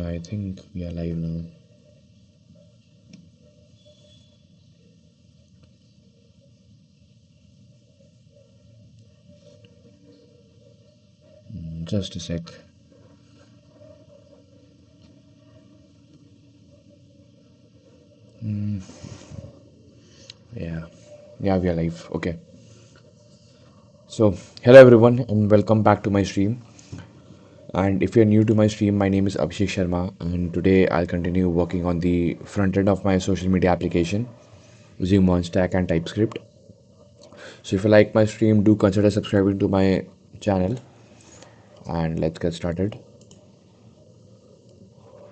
Yeah, I think we are live now. Just a sec. Yeah, yeah, we are live. Okay. So, hello everyone, and welcome back to my stream. And if you're new to my stream, my name is Abhishek Sharma, and today I'll continue working on the front end of my social media application using Monstack and Typescript. So, if you like my stream, do consider subscribing to my channel, and let's get started.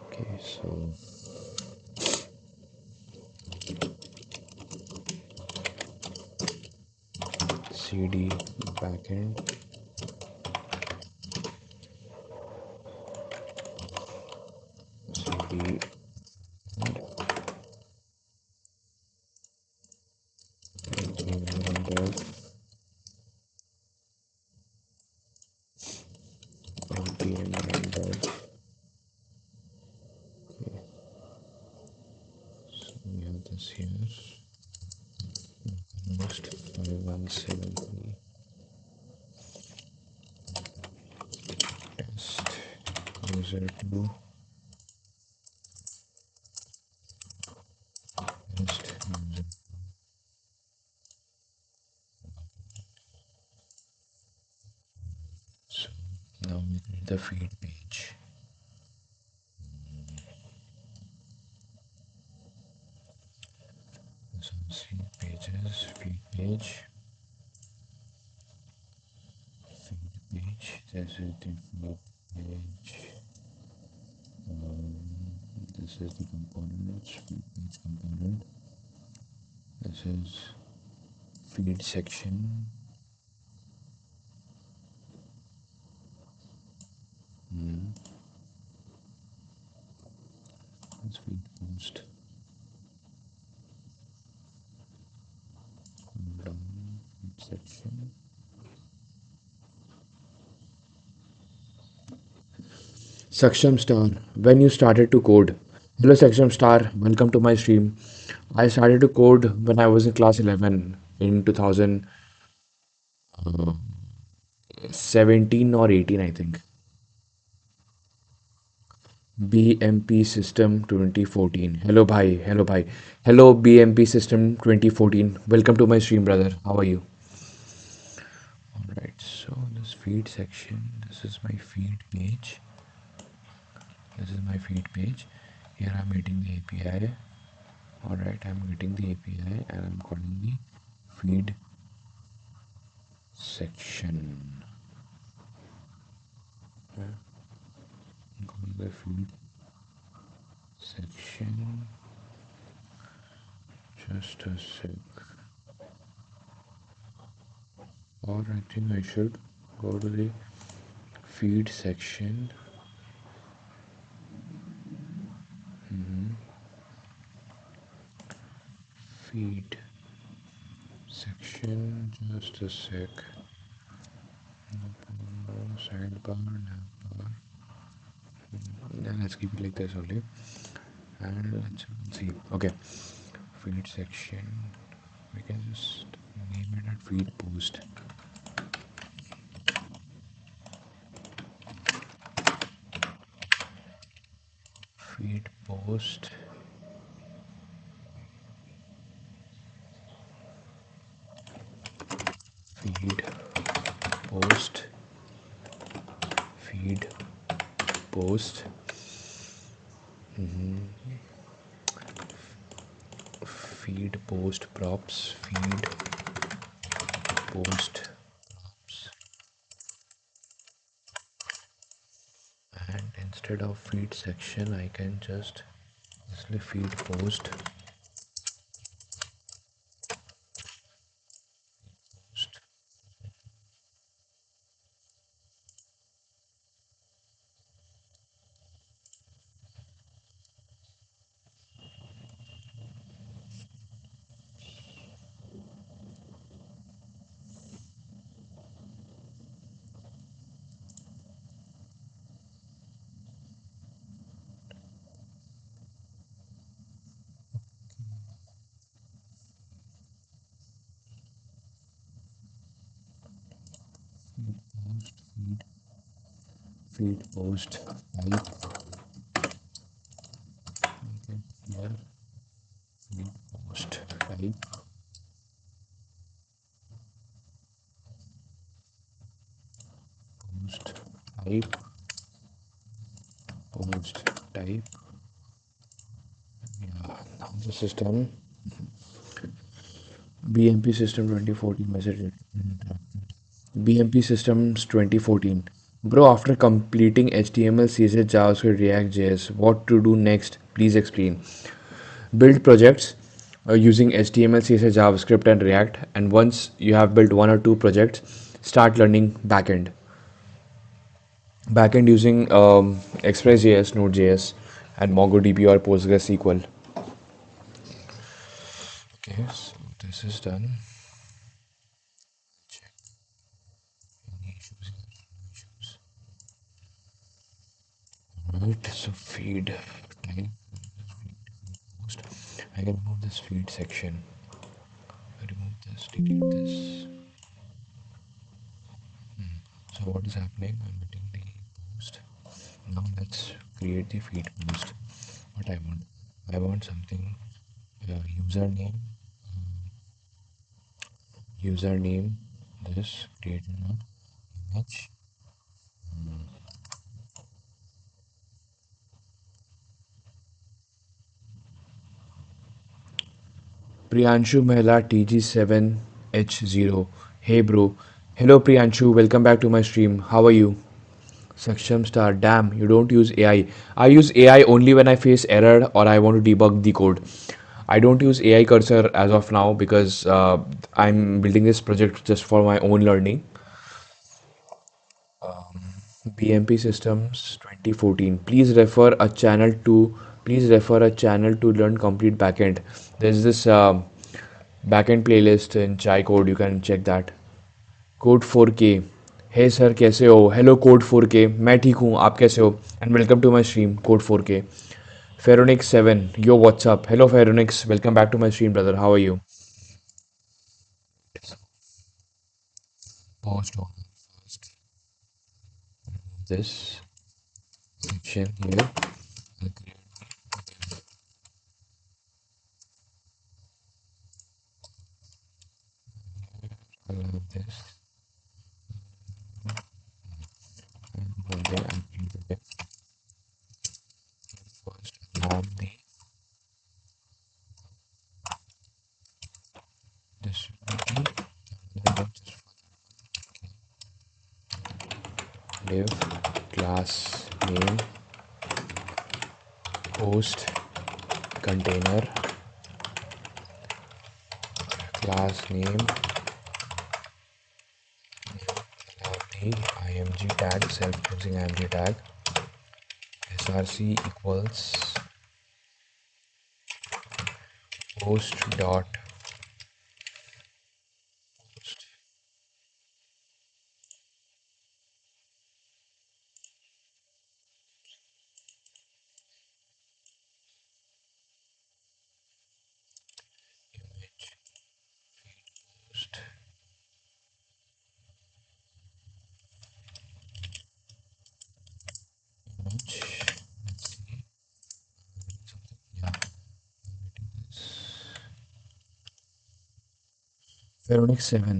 Okay, so CD backend, CD npm render. We have this here. Most 5173 test user 2 test user. So now we need the feed page. So see pages, feed page, this is the feed page. This is the components, feed page component. This is feed section. This feed post. Down feed section. Saksham Star, when you started to code. Hello Saksham Star, welcome to my stream. I started to code when I was in class 11 in 2017 or 18, I think. BMP System 2014. Hello, bhai. Hello, bhai. Hello, BMP System 2014. Welcome to my stream, brother. How are you? Alright, so this feed section, this is my feed page. This is my feed page. Here I'm getting the API. Alright, I'm getting the API and I'm calling the feed section. I'm calling the feed section. Just a sec. Or I think I should go to the feed section. Feed section. Just a sec. Sidebar, navbar. Then let's keep it like this only. And let's see. Okay. Feed section. We can just name it at feed post. Feed post. Feed post. Feed post. Feed post props. Feed post props. And instead of feed section, I can just feed post. feed post type. Okay, here feed post type post type post type. Yeah, now this is done. BMP system 2014 message. BMP systems 2014. Bro, after completing HTML, CSS, JavaScript, React, JS, what to do next? Please explain. Build projects using HTML, CSS, JavaScript, and React. And once you have built one or two projects, start learning backend. Backend using express.js, Node.js, and MongoDB or PostgreSQL. Okay, so this is done. Check any issues here. No issues. Right, so feed type post. I can remove this feed section. I remove this, delete this. So what is happening? I'm getting the post. Now let's create the feed post. What I want? I want something. Username. Username. This create an image. Priyanshu Mehla TG7H0. Hey bro. Hello Priyanshu. Welcome back to my stream. How are you? Saksham star. Damn, you don't use AI. I use AI only when I face error or I want to debug the code. I don't use AI cursor as of now because I'm building this project just for my own learning. BMP Systems 2014. Please refer a channel to learn complete backend. There's this backend playlist in Chai Code. You can check that. Code 4K. Hey sir कैसे हो? Hello code 4K. मैं ठीक हूँ, आप कैसे हो? And welcome to my stream code 4K. Pheronix 7, yo, what's up? Hello, Pheronix. Welcome back to my stream, brother. How are you? Post on first this section here. I'll create this, and then I'll create the first alarm the distributed, and then just div class name post container class name the img tag self-closing img tag src equals post dot post image post image. Let's see something. Yeah, Pheronix 7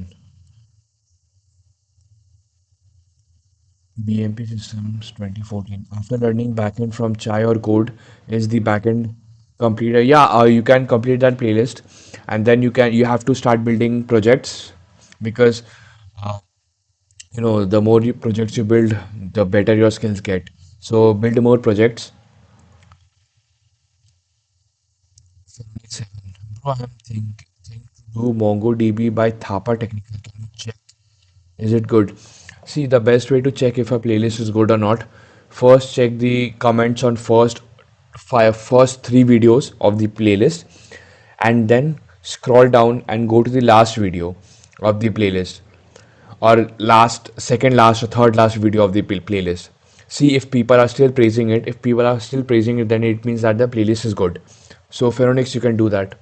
BMP Systems 2014. After learning backend from Chai or Code, is the backend completed? Yeah, you can complete that playlist, and then you have to start building projects because uh, the more projects you build, the better your skills get. So build more projects. Pheronix 7. Bro, I'm think to do MongoDB by Thapa Technical. Can you check? Is it good? See, the best way to check if a playlist is good or not, first check the comments on first three videos of the playlist, and then scroll down and go to the last video of the playlist, or second last or third last video of the playlist. See if people are still praising it. If people are still praising it, then it means that the playlist is good. So Pheronix, you can do that.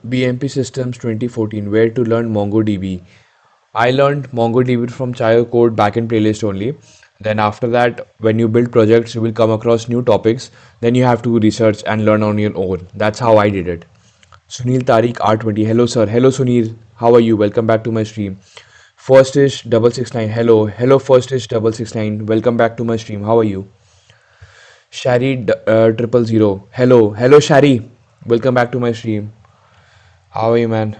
BMP Systems 2014, where to learn MongoDB. I learned MongoDB from Chai Code backend playlist only. Then after that, when you build projects, you will come across new topics. Then you have to research and learn on your own. That's how I did it. Sunil Tariq R20. Hello sir. Hello Sunil. How are you? Welcome back to my stream. First is 669. Hello. Hello first is 669. Welcome back to my stream. How are you? Shari 000. Hello. Hello Shari. Welcome back to my stream. How are you man?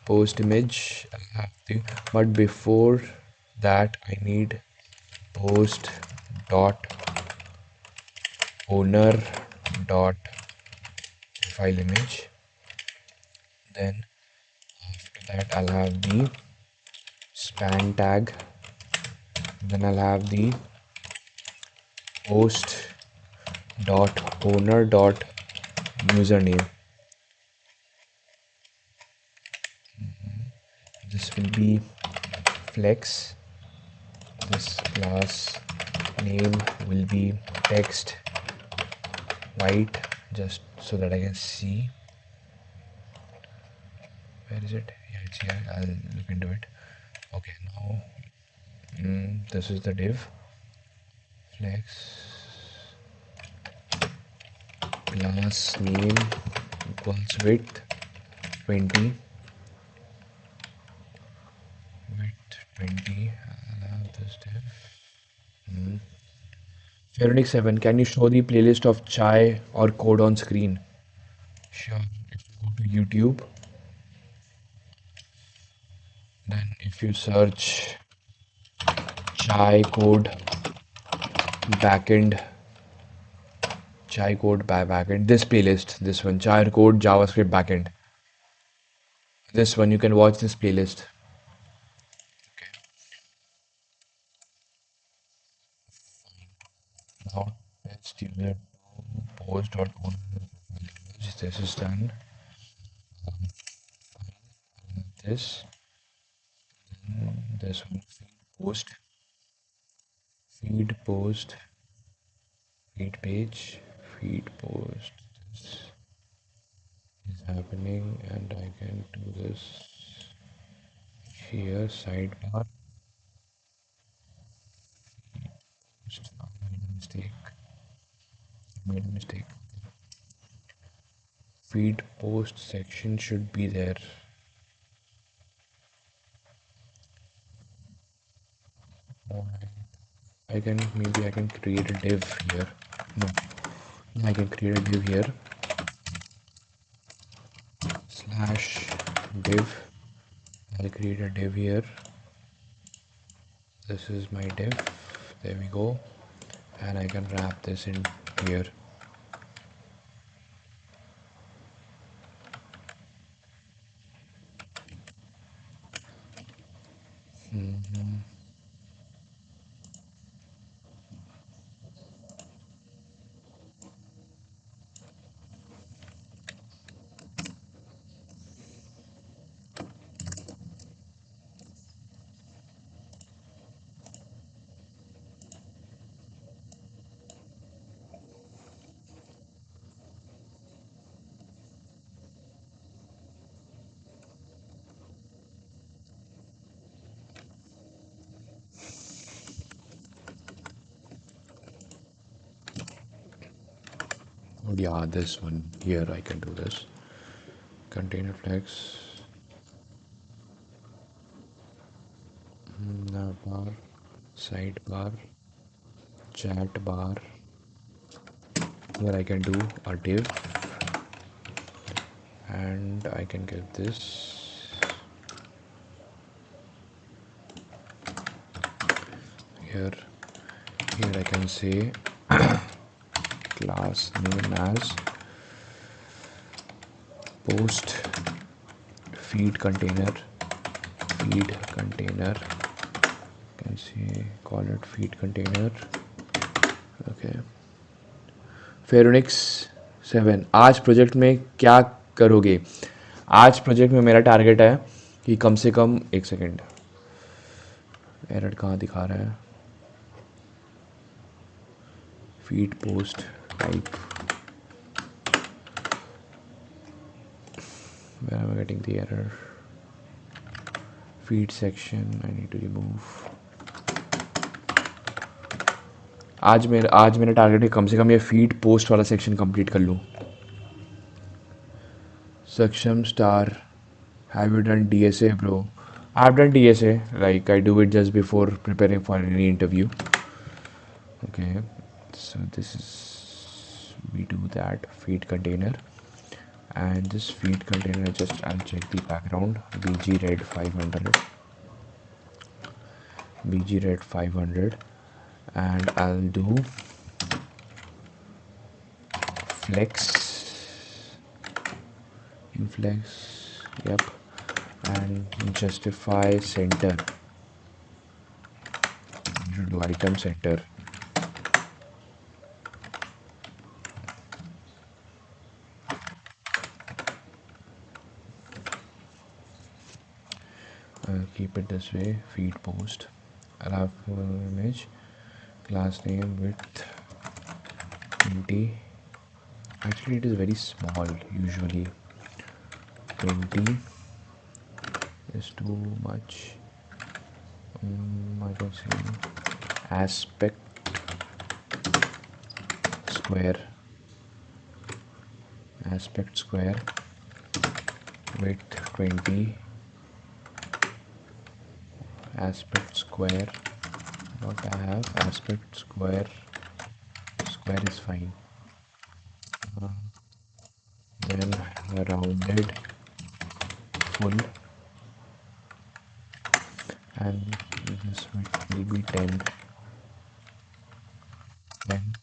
Post image. I have to, but before that I need post dot owner dot file image. Then after that I'll have the span tag. Then I'll have the post dot owner dot username. This will be flex. This class name will be text white, just so that I can see. Where is it? Yeah, it's here. I'll look into it. Okay, now this is the div. Flex class name equals width 20. Width 20. I'll have this div. Phoenix 7, can you show the playlist of chai or code on screen? Sure. If you go to YouTube, then if you search chai code backend, chai code by backend, this playlist, this one, chai code JavaScript backend, this one, you can watch this playlist. Okay. Now test user post dot image. This is done. This this one, feed post feed page, feed post. This is happening, and I can do this here. Sidebar. I made a mistake. Made a mistake. Feed post section should be there. I can, maybe I can create a div here. No, I can create a div here. Slash div. I'll create a div here. This is my div. There we go. And I can wrap this in here. Oh yeah, this one here I can do this. Container flex, navbar, sidebar, chat bar. Here I can do a div, and I can give this here. Here I can say class name as post feed container. Feed container. Can see, call it feed container. Okay. फेरोनिक्स 7, आज project में क्या करोगे? आज project में मेरा target है कि कम से कम, एक सेकेंड, एरर कहाँ दिखा रहा है? Feed post type, where am I getting the error? feed section I need to remove. आज मेरा टारगेट है कम से कम ये फीड पोस्ट वाला सेक्शन कंप्लीट कर लूँ. Saksham star, have you done DSA, bro? I've done DSA. Like I do it just before preparing for any interview. Okay, so this is we do that feed container, and this feed container just I'll check the background bg red 500, bg red 500, and I'll do flex inflex, yep, and justify center. You should do item center. I'll keep it this way. Feed post. I'll have image, class name width 20. Actually, it is very small. Usually, 20 is too much. I can say aspect square, aspect square width 20, aspect square. What I have aspect square. Square is fine. Then rounded full, and this will be 10, 10,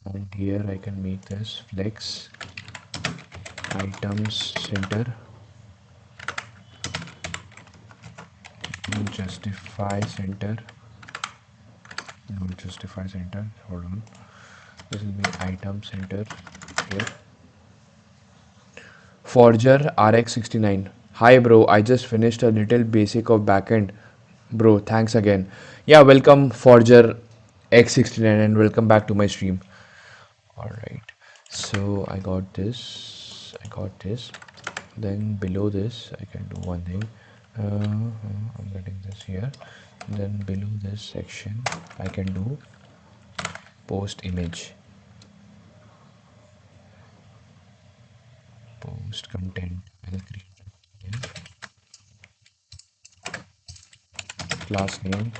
and here I can make this flex items center, justify center, no justify center, hold on, this will be item center here. Forger RX69. Hi bro, I just finished a little basic of backend. Bro, thanks again. Yeah, welcome Forger X69 and welcome back to my stream. Alright, so I got this. Then below this, I can do one thing. I'm getting this here. Then below this section, I can do post image, post content. I'll create class name,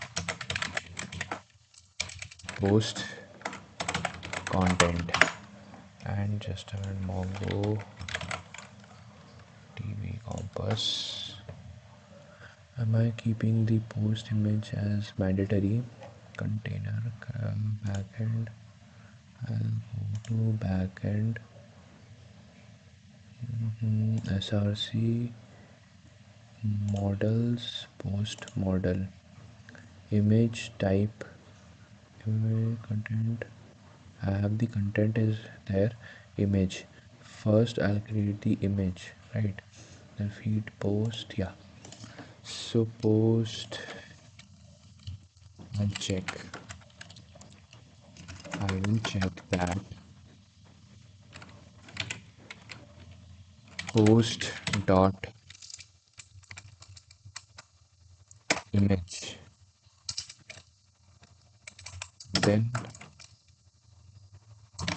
post content, and just add MongoDB compass. Am I keeping the post image as mandatory? Container backend. I'll go to backend. SRC models post model image type content. I have the content is there, image. First I'll create the image, right? Then feed post, yeah. So post, I'll check. I will check that post dot image. Then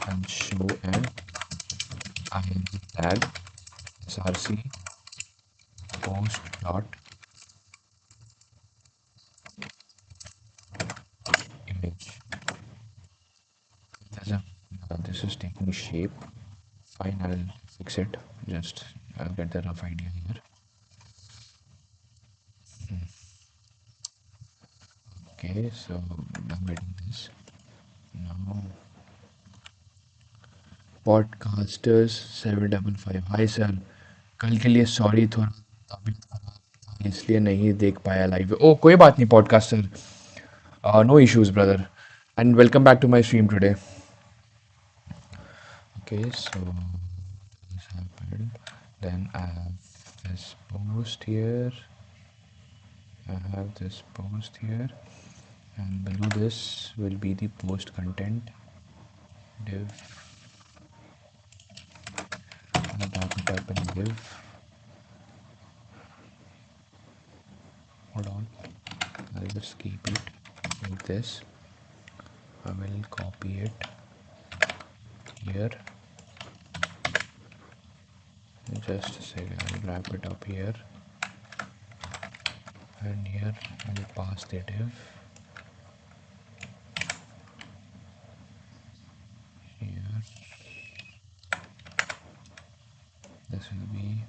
I'll show an ING tag src post dot image. There's a, this is taking shape. Fine, I'll fix it. Just I'll get the rough idea here. Okay, so I'm getting this. Now podcasters 755 hi sir. कल के लिए sorry, थोड़ा तबीयत खराब था इसलिए नहीं देख पाया लाइव. ओ कोई बात नहीं podcaster, no issues brother, and welcome back to my stream today. Okay, so this happened. Then I have this post here. I have this post here, and below this will be the post content div. I'll wrap it up in div. Let's keep it like this. I will copy it here. Just a second, I'll wrap it up here. And here I'll pass the div. Here, this will be,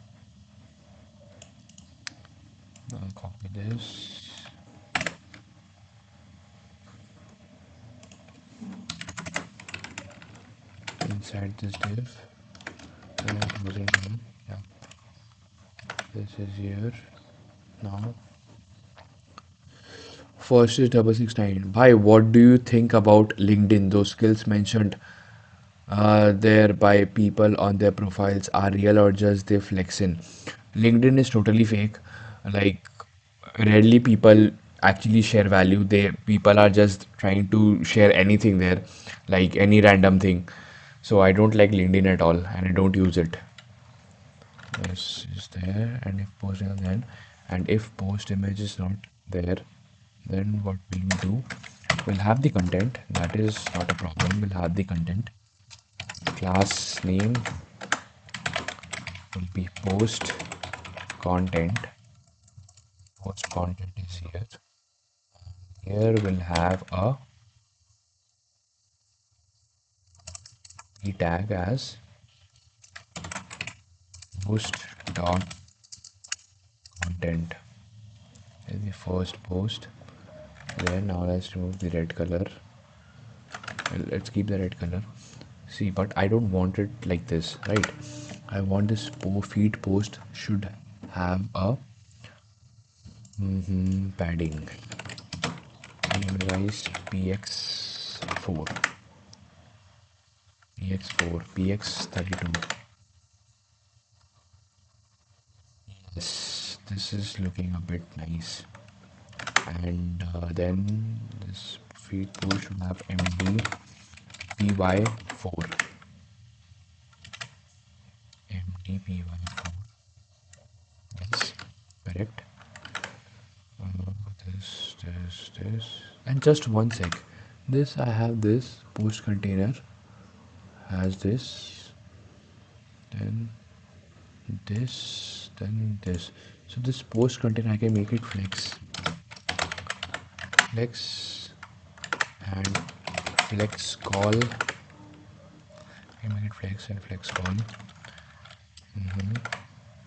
I'll copy this. Inside this div. And I'm closing down. Yeah, this is here. Now, first is 669. Bhai, what do you think about LinkedIn? Those skills mentioned there by people on their profiles are real or just they flexing? LinkedIn is totally fake. Like, rarely people actually share value. They people are just trying to share anything there, like any random thing. So I don't like LinkedIn at all, and I don't use it. This is there, and if post is then, and if post image is not there, then what we'll do, we'll have the content. That is not a problem. We'll have the content. Class name will be post content. Post content is here. Here we'll have a p tag as post dot content is the first post. Then now let's remove the red color. Well, let's keep the red color. See, but I don't want it like this, right? I want this feed post should have a padding. Memorize px4, px4, px32. This is looking a bit nice. And then this feed post should have md py4, md py4. Yes, correct. This, and just one sec. This I have this post container has this, then this, then this. So this post container I can make it flex, and flex call. I can make it flex and flex call.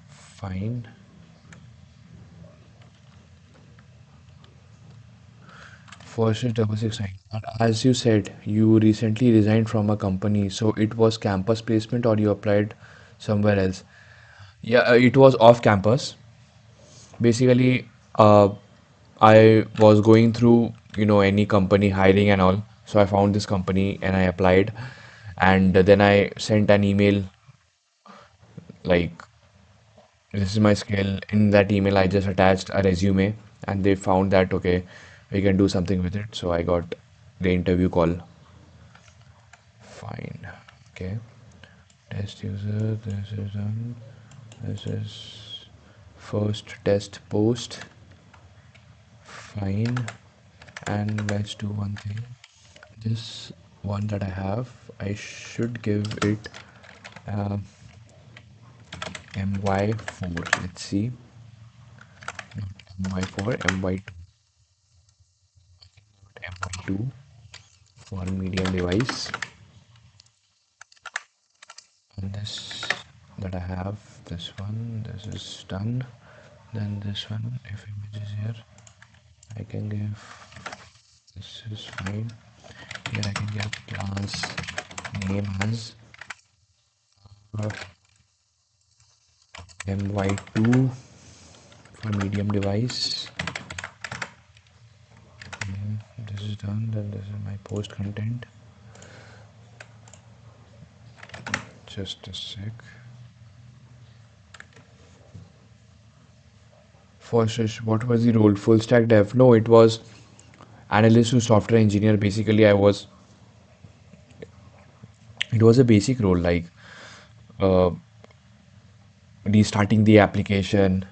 Fine. First is 669. But as you said, you recently resigned from a company, so it was campus placement or you applied somewhere else? Yeah, it was off campus. Basically, I was going through, any company hiring and all. So I found this company and I applied. And then I sent an email like, this is my skill. In that email, I just attached a resume and they found that, okay, we can do something with it. So I got the interview call. Fine. Okay. Test user. This is done. This is first test post. Fine. And let's do one thing. This one that I have, I should give it uh, my4. Let's see. Not my4, my2. My2 for medium device. And this that I have, this one, this is done. Then this one, if image is here, I can give, this is fine. Here I can give class name as my2 for medium device. This is done. Then this is my post content. Just a sec. First, what was the role? Full stack dev? No, it was analyst to software engineer. Basically, it was a basic role like uh, restarting the application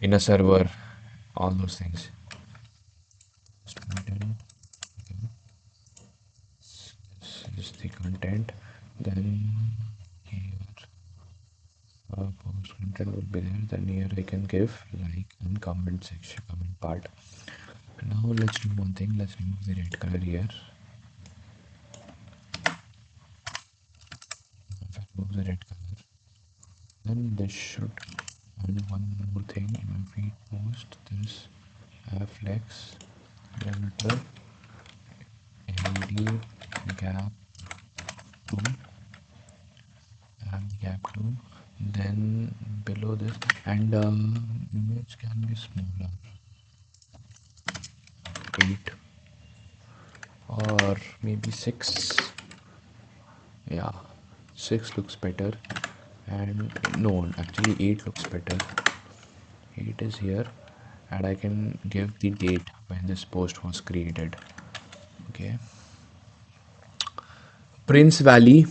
in a server, all those things. content, then here post content will be there, then here I can give like and comment section, comment part. Now let's do one thing, let's remove the red color here. If I remove the red color, then this should, and one more thing, if we post this flex delimiter led gap 2 and gap 2, then below this, and image can be smaller, 8 or maybe 6. Yeah, 6 looks better, and no, actually 8 looks better. 8 is here, and I can give the date when this post was created. Okay. Prince Valley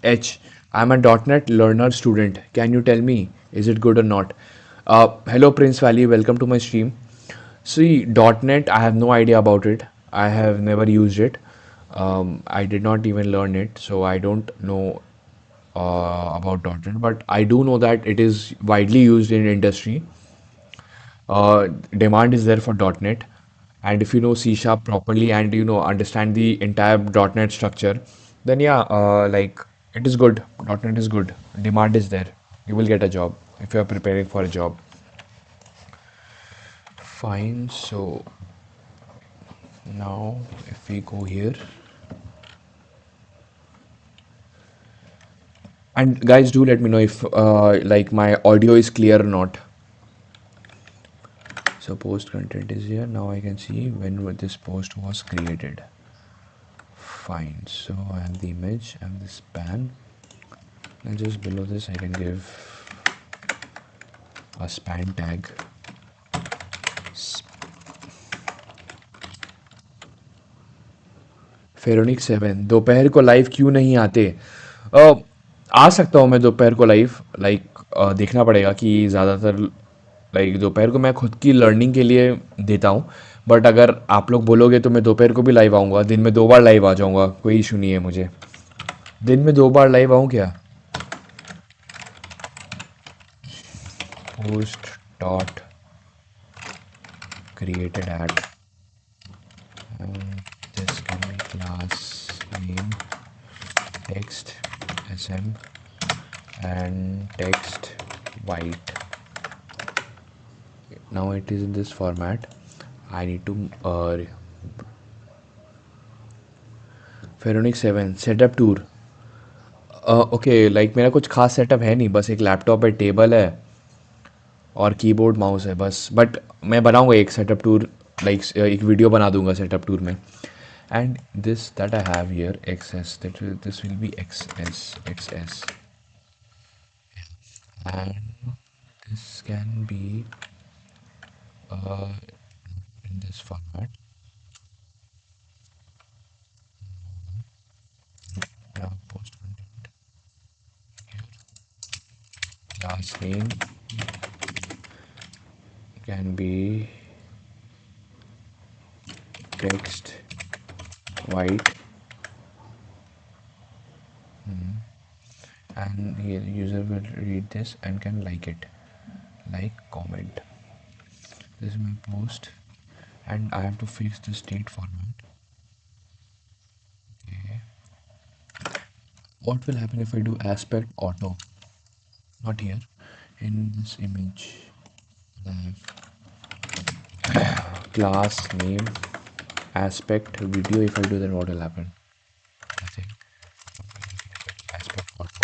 H. I'm a .NET learner student. Can you tell me, is it good or not? Hello, Prince Valley. Welcome to my stream. See, .NET, I have no idea about it. I have never used it. I did not even learn it, so I don't know about .NET. But I do know that it is widely used in industry. Demand is there for .NET, and if you know C sharp properly and you know understand the entire .NET structure, then yeah, like it is good. .NET is good. Demand is there. You will get a job if you are preparing for a job. Fine. So now if we go here, and guys, do let me know if like my audio is clear or not. So post content is here. Now I can see when this post was created. Fine. So I have the image, I have the span, and just below this I can give a span tag. फेरोनिक 7 दोपहर को live क्यों नहीं आते? अ, आ सकता हूँ मैं दोपहर को लाइव, लाइक देखना पड़ेगा कि ज़्यादातर लाइक दोपहर को मैं खुद की लर्निंग के लिए देता हूँ, बट अगर आप लोग बोलोगे तो मैं दोपहर को भी लाइव आऊँगा, दिन में 2 बार लाइव आ जाऊँगा, कोई इशू नहीं है मुझे। दिन में 2 बार लाइव आऊँ क्या? Post dot created at, this can be class name text sm and text white. Now it is in this format. I need to फेरोनिक 7 setup tour. Okay, like मेरा कुछ खास सेटअप है नहीं, बस एक लैपटॉप है, टेबल है और कीबोर्ड माउस है बस, बट मैं बनाऊंगा एक सेटअप टूर, लाइक एक वीडियो बना दूंगा सेटअप टूर में। And this that I have here XS, that this will be XS and this can be in this format. Now post content here, last name can be text white, and here user will read this and can like it, like comment. This is my post, and I have to fix the state format. Okay. What will happen if I do aspect auto? Not here. In this image, I have class name aspect video. If I do that, what will happen? Nothing. Aspect auto.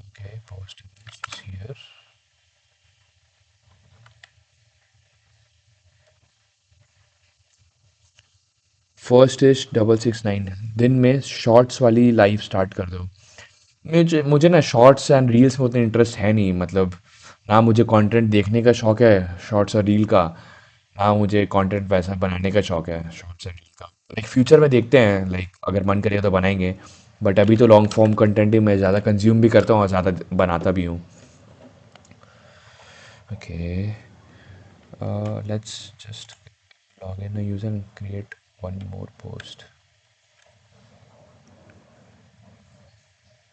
Okay, post image is here. First is 669। दिन में shorts वाली live start कर दो। मुझे मुझे ना shorts and reels में उतना इंटरेस्ट है नहीं, मतलब ना मुझे कंटेंट देखने का शौक है शॉर्ट्स और रील का, ना मुझे कंटेंट वैसा बनाने का शौक है शॉर्ट्स और रील का। लाइक फ्यूचर में देखते हैं, लाइक अगर मन करेगा तो बनाएंगे, बट अभी तो लॉन्ग फॉर्म कंटेंट ही मैं ज़्यादा कंज्यूम भी करता हूँ और ज़्यादा बनाता भी हूँ। Okay, let's just log in a user and create one more post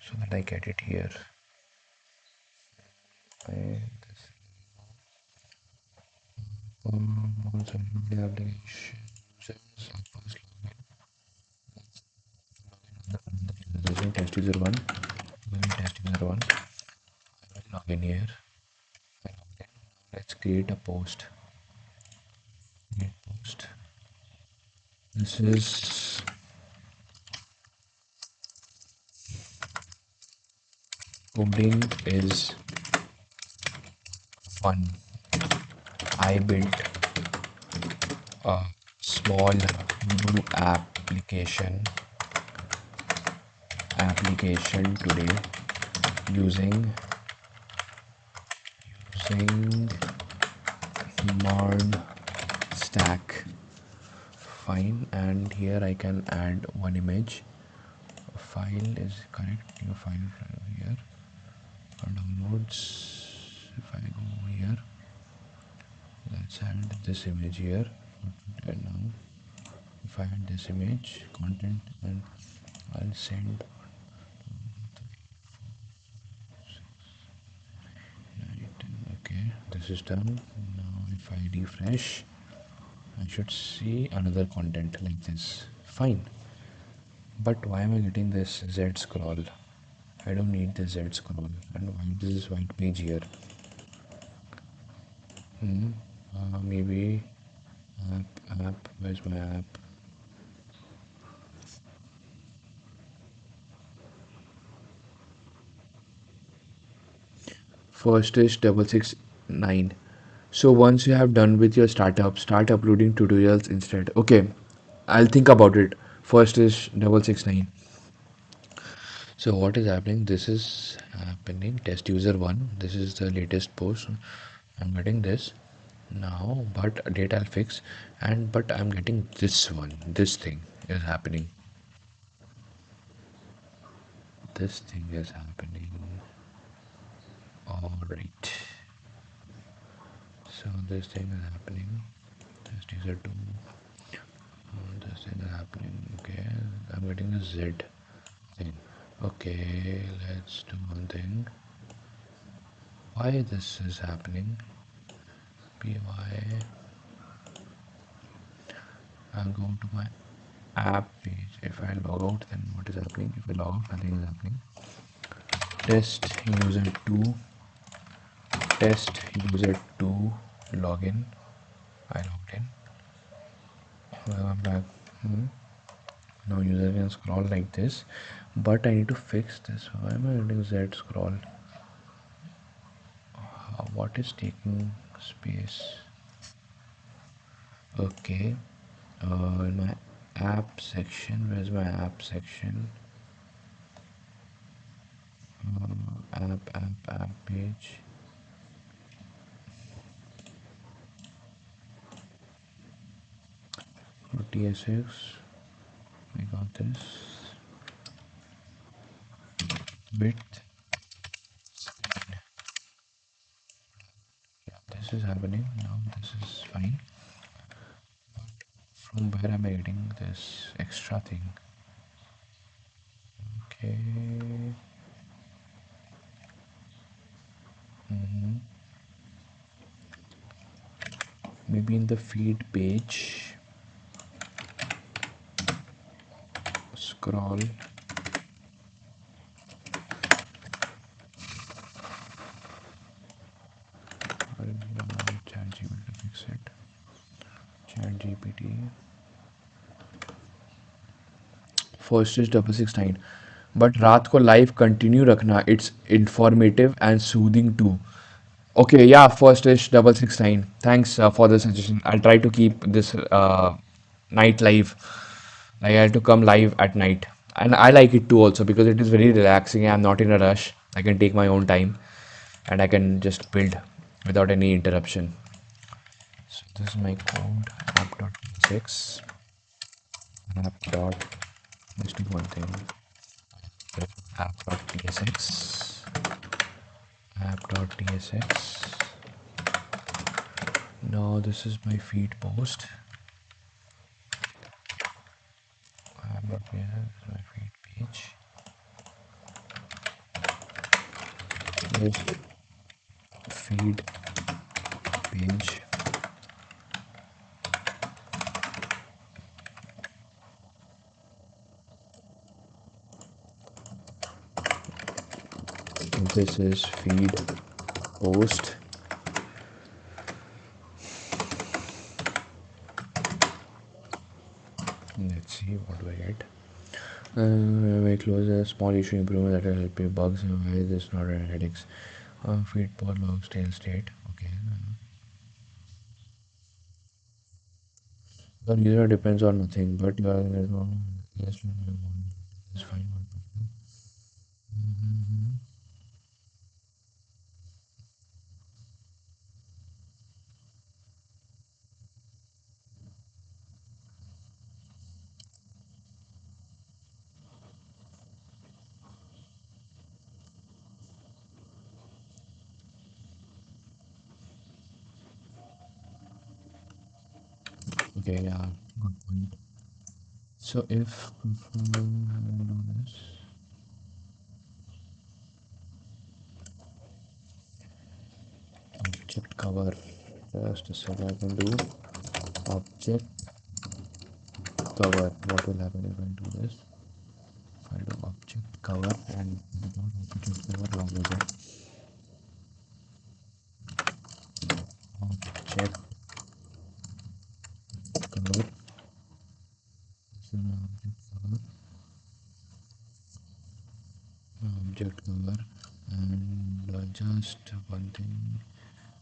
so that I get it here. This on social media application users are first login on the test user one. Test user one. I will log in here. I logged in. Let's create a post. Create post. This is coding is fun. I built a small new application today using MERN stack. Fine, and here I can add one image. File is correct. New file here for downloads. If I go here, let's add this image here. And now, if I add this image, content, and I'll send. Okay, this is done. Now, if I refresh, I should see another content like this. Fine. But why am I getting this Z scroll? I don't need this Z scroll. And why this white page here? Maybe where's my app? First is 669. So once you have done with your startup, start uploading tutorials instead. Okay, I'll think about it. First is 669. So what is happening? This is happening. Test user one. This is the latest post. I'm getting this now, but date I'll fix. And but I'm getting this one. This thing is happening. This thing is happening. All right. So this thing is happening. Test user two. This thing is happening. Okay, I'm getting a Z thing. Okay, let's do one thing. Why this is happening? Py. I'll go to my app page. If I log out, then what is happening? If I log out, nothing is happening. Test user 2. Test user 2 login. I logged in. I'm back. Now user can scroll like this, but I need to fix this. Why am I getting Z scroll? What is taking space? Okay. In my app section, where's my app section? App page. TSX. I got this. Width. Yeah, this is happening now. This is fine. From where am I getting this extra thing? Okay. Maybe in the feed page. Scroll. ChatGPT to fix it. ChatGPT. First is 669 but रात को live continue रखना it's informative and soothing too okay या first is 669 thanks for the suggestion I try to keep this night live. I had to come live at night, and I like it too also because it is very relaxing. I'm not in a rush. I can take my own time, and I can just build without any interruption. So this is my code app.6 app dot. Let's do one thing. App.tsx app.tsx. Now this is my feed post. Yeah, this is my feed page. Here's feed page. This is feed post. Let's see what do I get. We close a small issue improvement that will help you bugs. Why is this not a headaches? Feed post log stale state. Okay. Your user depends on nothing, but you are yes, is fine. Okay, yeah, good point. So if do this object cover, just a second, I can do object cover. What will happen if I do this? If I do object cover and without object cover, what is it? Object cover. So object cover and just one thing.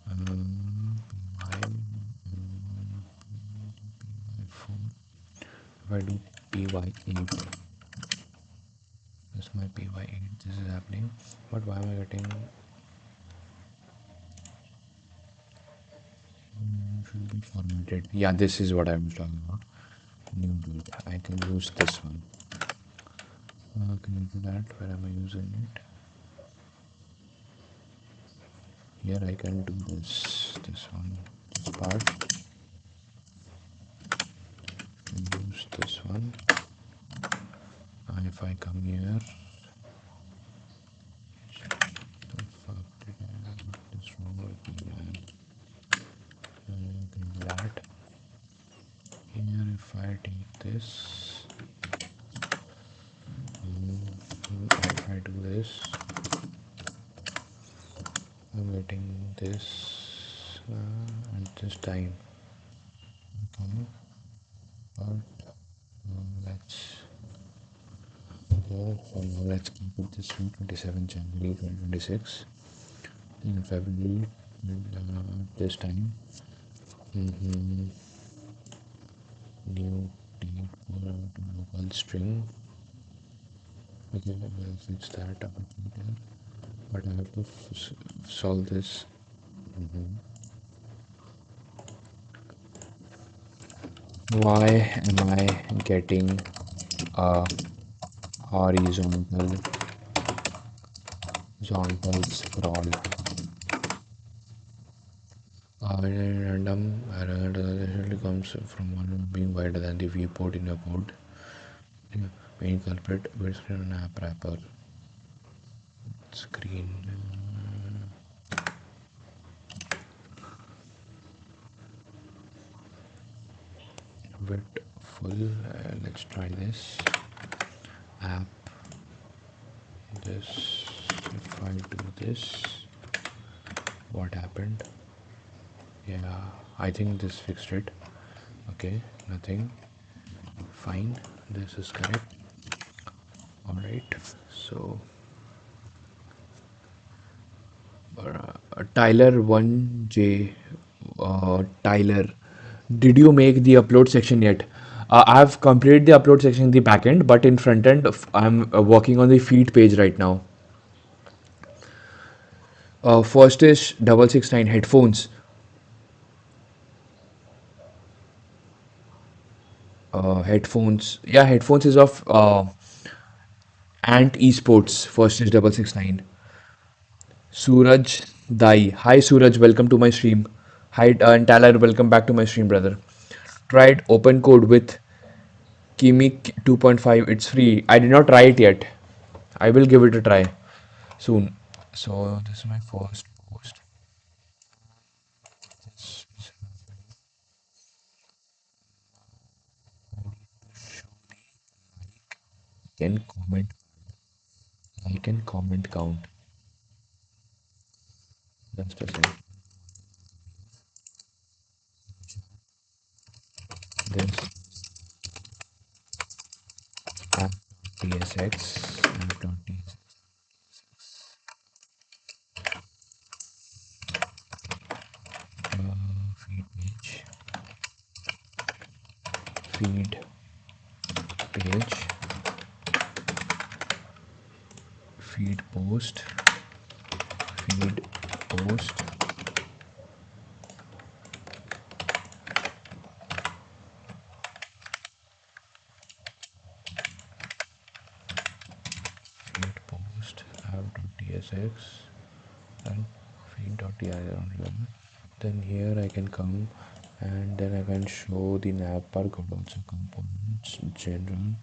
Py py4. If I do py8, this my py8. This is happening, but why am I getting? Should be formatted. Yeah, this is what I was talking about. New date. I can use this one. Can you do that? Where am I using it? Here I can do this one, this part, and use this one. And if I come here, the fuck did I put this wrong with me? Can do that. Here if I take this, if I do this, I'm getting this at this time. Okay, but let's go. So now let's keep it this week, 27 January 2026. In February, this time. Mm-hmm. New date for local string. Okay, we'll fix that up later. But I have to solve this. Mhm. Why am I getting a horizontal scroll? Random usually comes from one being wider than the viewport in your code. Yeah, main culprit, bit screen and app wrapper. Screen bit full. Let's try this. App this. If I do this, what happened? Yeah, I think this fixed it. Okay, nothing. Fine, this is correct. All right. So, Tyler 1J, Tyler, did you make the upload section yet? I've completed the upload section in the backend, but in front end, I'm working on the feed page right now. First is 669 headphones. Headphones. Yeah, headphones is of Ant Esports. First is 669. Suraj Dai. Hi Suraj, welcome to my stream. Hi and Tyler, welcome back to my stream, brother. Tried open code with Kimi 2.5, it's free. I did not try it yet. I will give it a try soon. So this is my first post. This is can comment, like and comment count. Just a second. This app.tsx, app.tsx, feed page, feed page, feed post, feed post, feed post, app.tsx, and feed.tir. Then here I can come and then I can show the navbar code also components general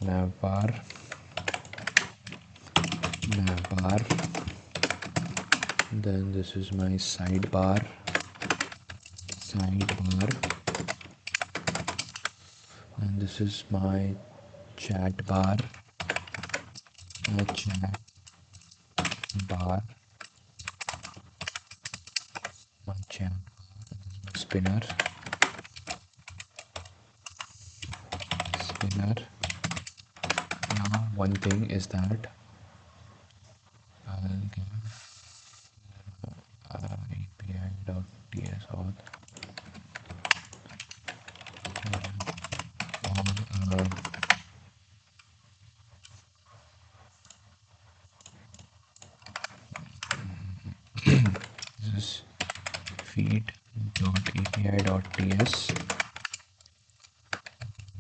navbar navbar. Then this is my sidebar, and this is my chat bar, my chat bar, my chat bar. This is my spinner. Now one thing is that I'll give api.ts auth on this is feed.api.ts.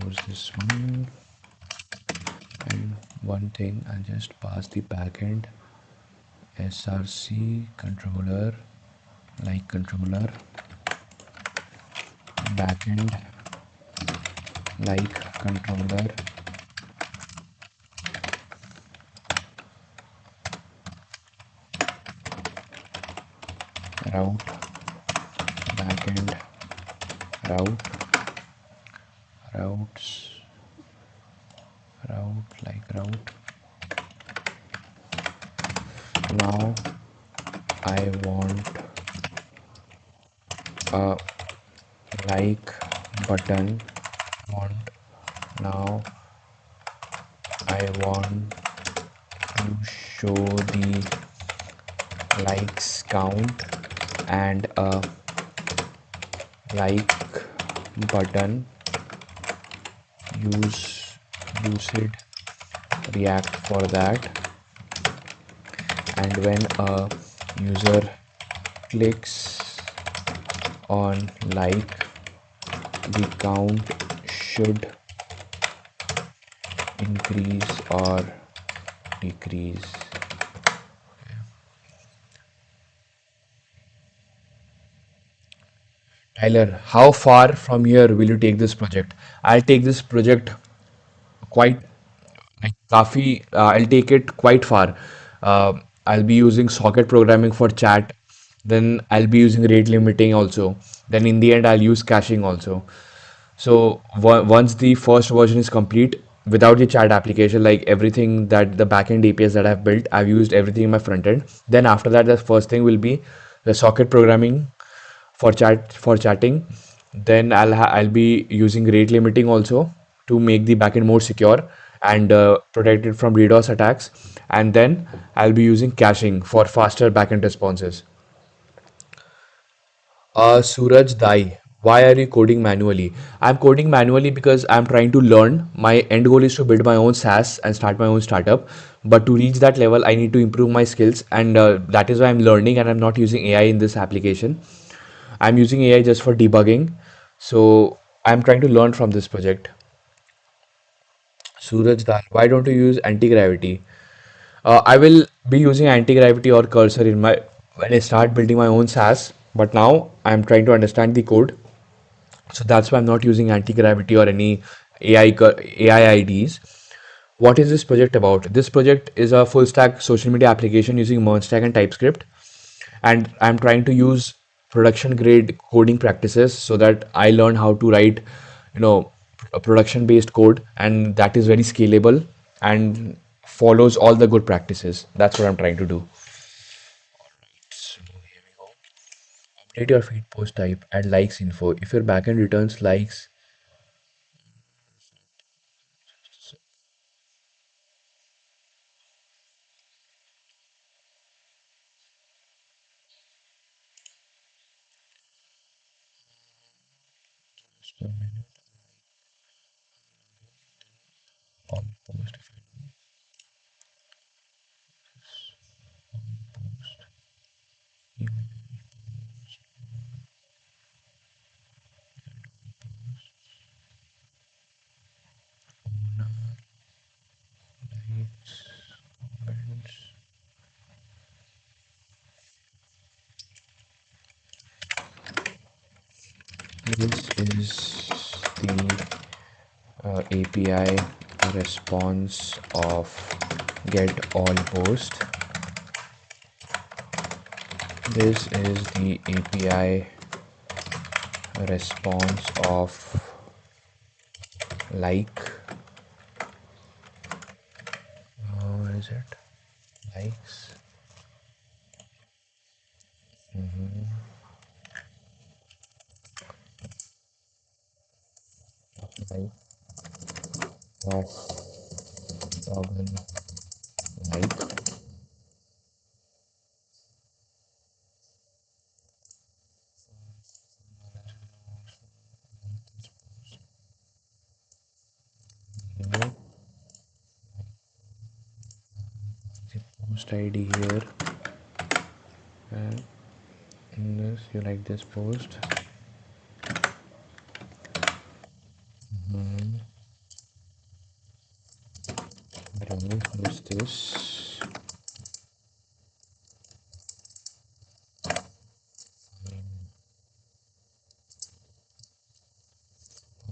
What's this one? And one thing, I'll just pass the backend src controller, like controller backend like controller route backend route routes route like route. Now I want a like button. Want now I want to show the likes count and a like button. Use lucid react for that. And when a user clicks on like, the count should increase or decrease. Tyler, how far from here will you take this project? I'll take this project quite like काफी I'll take it quite far. I'll be using socket programming for chat. Then I'll be using rate limiting also. Then in the end, I'll use caching also. So once the first version is complete, without the chat application, like everything that the backend APIs that I've built, I've used everything in my front end. Then after that, the first thing will be the socket programming for chatting. Then I'll be using rate limiting also to make the backend more secure and protect it from DDoS attacks. And then I'll be using caching for faster backend responses. Suraj Dai, why are you coding manually? I'm coding manually because I'm trying to learn. My end goal is to build my own SaaS and start my own startup. But to reach that level, I need to improve my skills, and that is why I'm learning. And I'm not using AI in this application. I'm using AI just for debugging. So I'm trying to learn from this project. Suraj Dal, why don't you use anti-gravity? I will be using anti-gravity or cursor in my when I start building my own SaaS. But now I'm trying to understand the code. So that's why I'm not using anti-gravity or any AI IDs. What is this project about? This project is a full stack social media application using MERN stack and TypeScript, and I'm trying to use production grade coding practices so that I learn how to write, you know, a production based code, and that is very scalable and follows all the good practices. That's what I'm trying to do. So here we go. Update your feed post type, add likes info. If your backend returns likes, just a minute, all post if post email owner likes comments. This is the API response of get all post. This is the API response of like. What is it? Likes. Like of toggle like. Here, the post ID here, and in this you like this post. Remove this.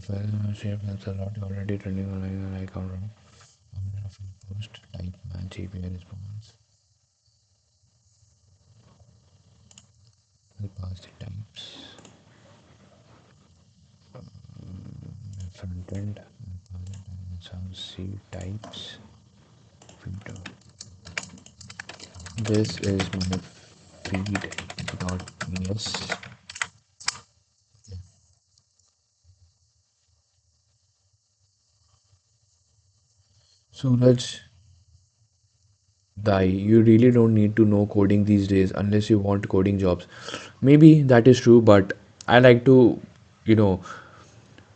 Well, shape has a lot already trending on an icon wrong. Post type match API response. We'll pass the types. Front end. Some C types. Filter. This is my feed.ts. So let's die. You really don't need to know coding these days unless you want coding jobs. Maybe that is true, but I like to, you know,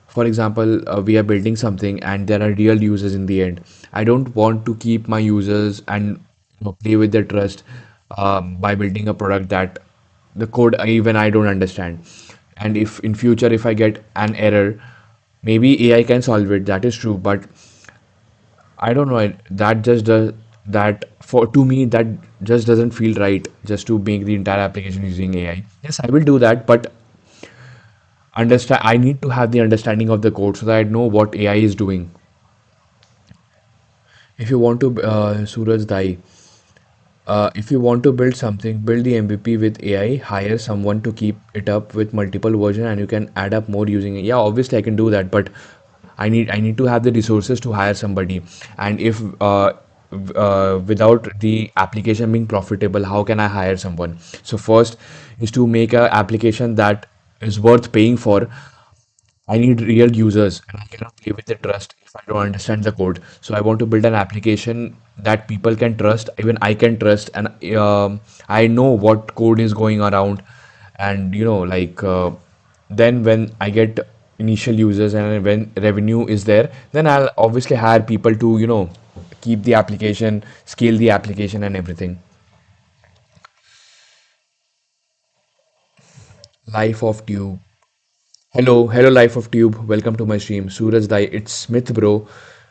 for example, we are building something and there are real users in the end. I don't want to keep my users and play with their trust by building a product that the code even I don't understand. And if in future if I get an error, maybe AI can solve it. That is true, but I don't know. That just does that for to me that just doesn't feel right. Just to make the entire application using AI. Yes, I will do that, but understand I need to have the understanding of the code so that I know what AI is doing. If you want to Suraj Dai, if you want to build something, build the MVP with AI, hire someone to keep it up with multiple version and you can add up more using it. Yeah, obviously I can do that, but I need to have the resources to hire somebody. And if without the application being profitable, how can I hire someone? So first is to make a application that is worth paying for. I need real users and I cannot play with the trust if I don't understand the code. So I want to build an application that people can trust, even I can trust, and I know what code is going around. And then when I get initial users and when revenue is there, then I'll obviously hire people to, keep the application, scale the application, and everything. Life of Tube. Hello, Life of Tube. Welcome to my stream. Suraj Dai, it's Smith, bro.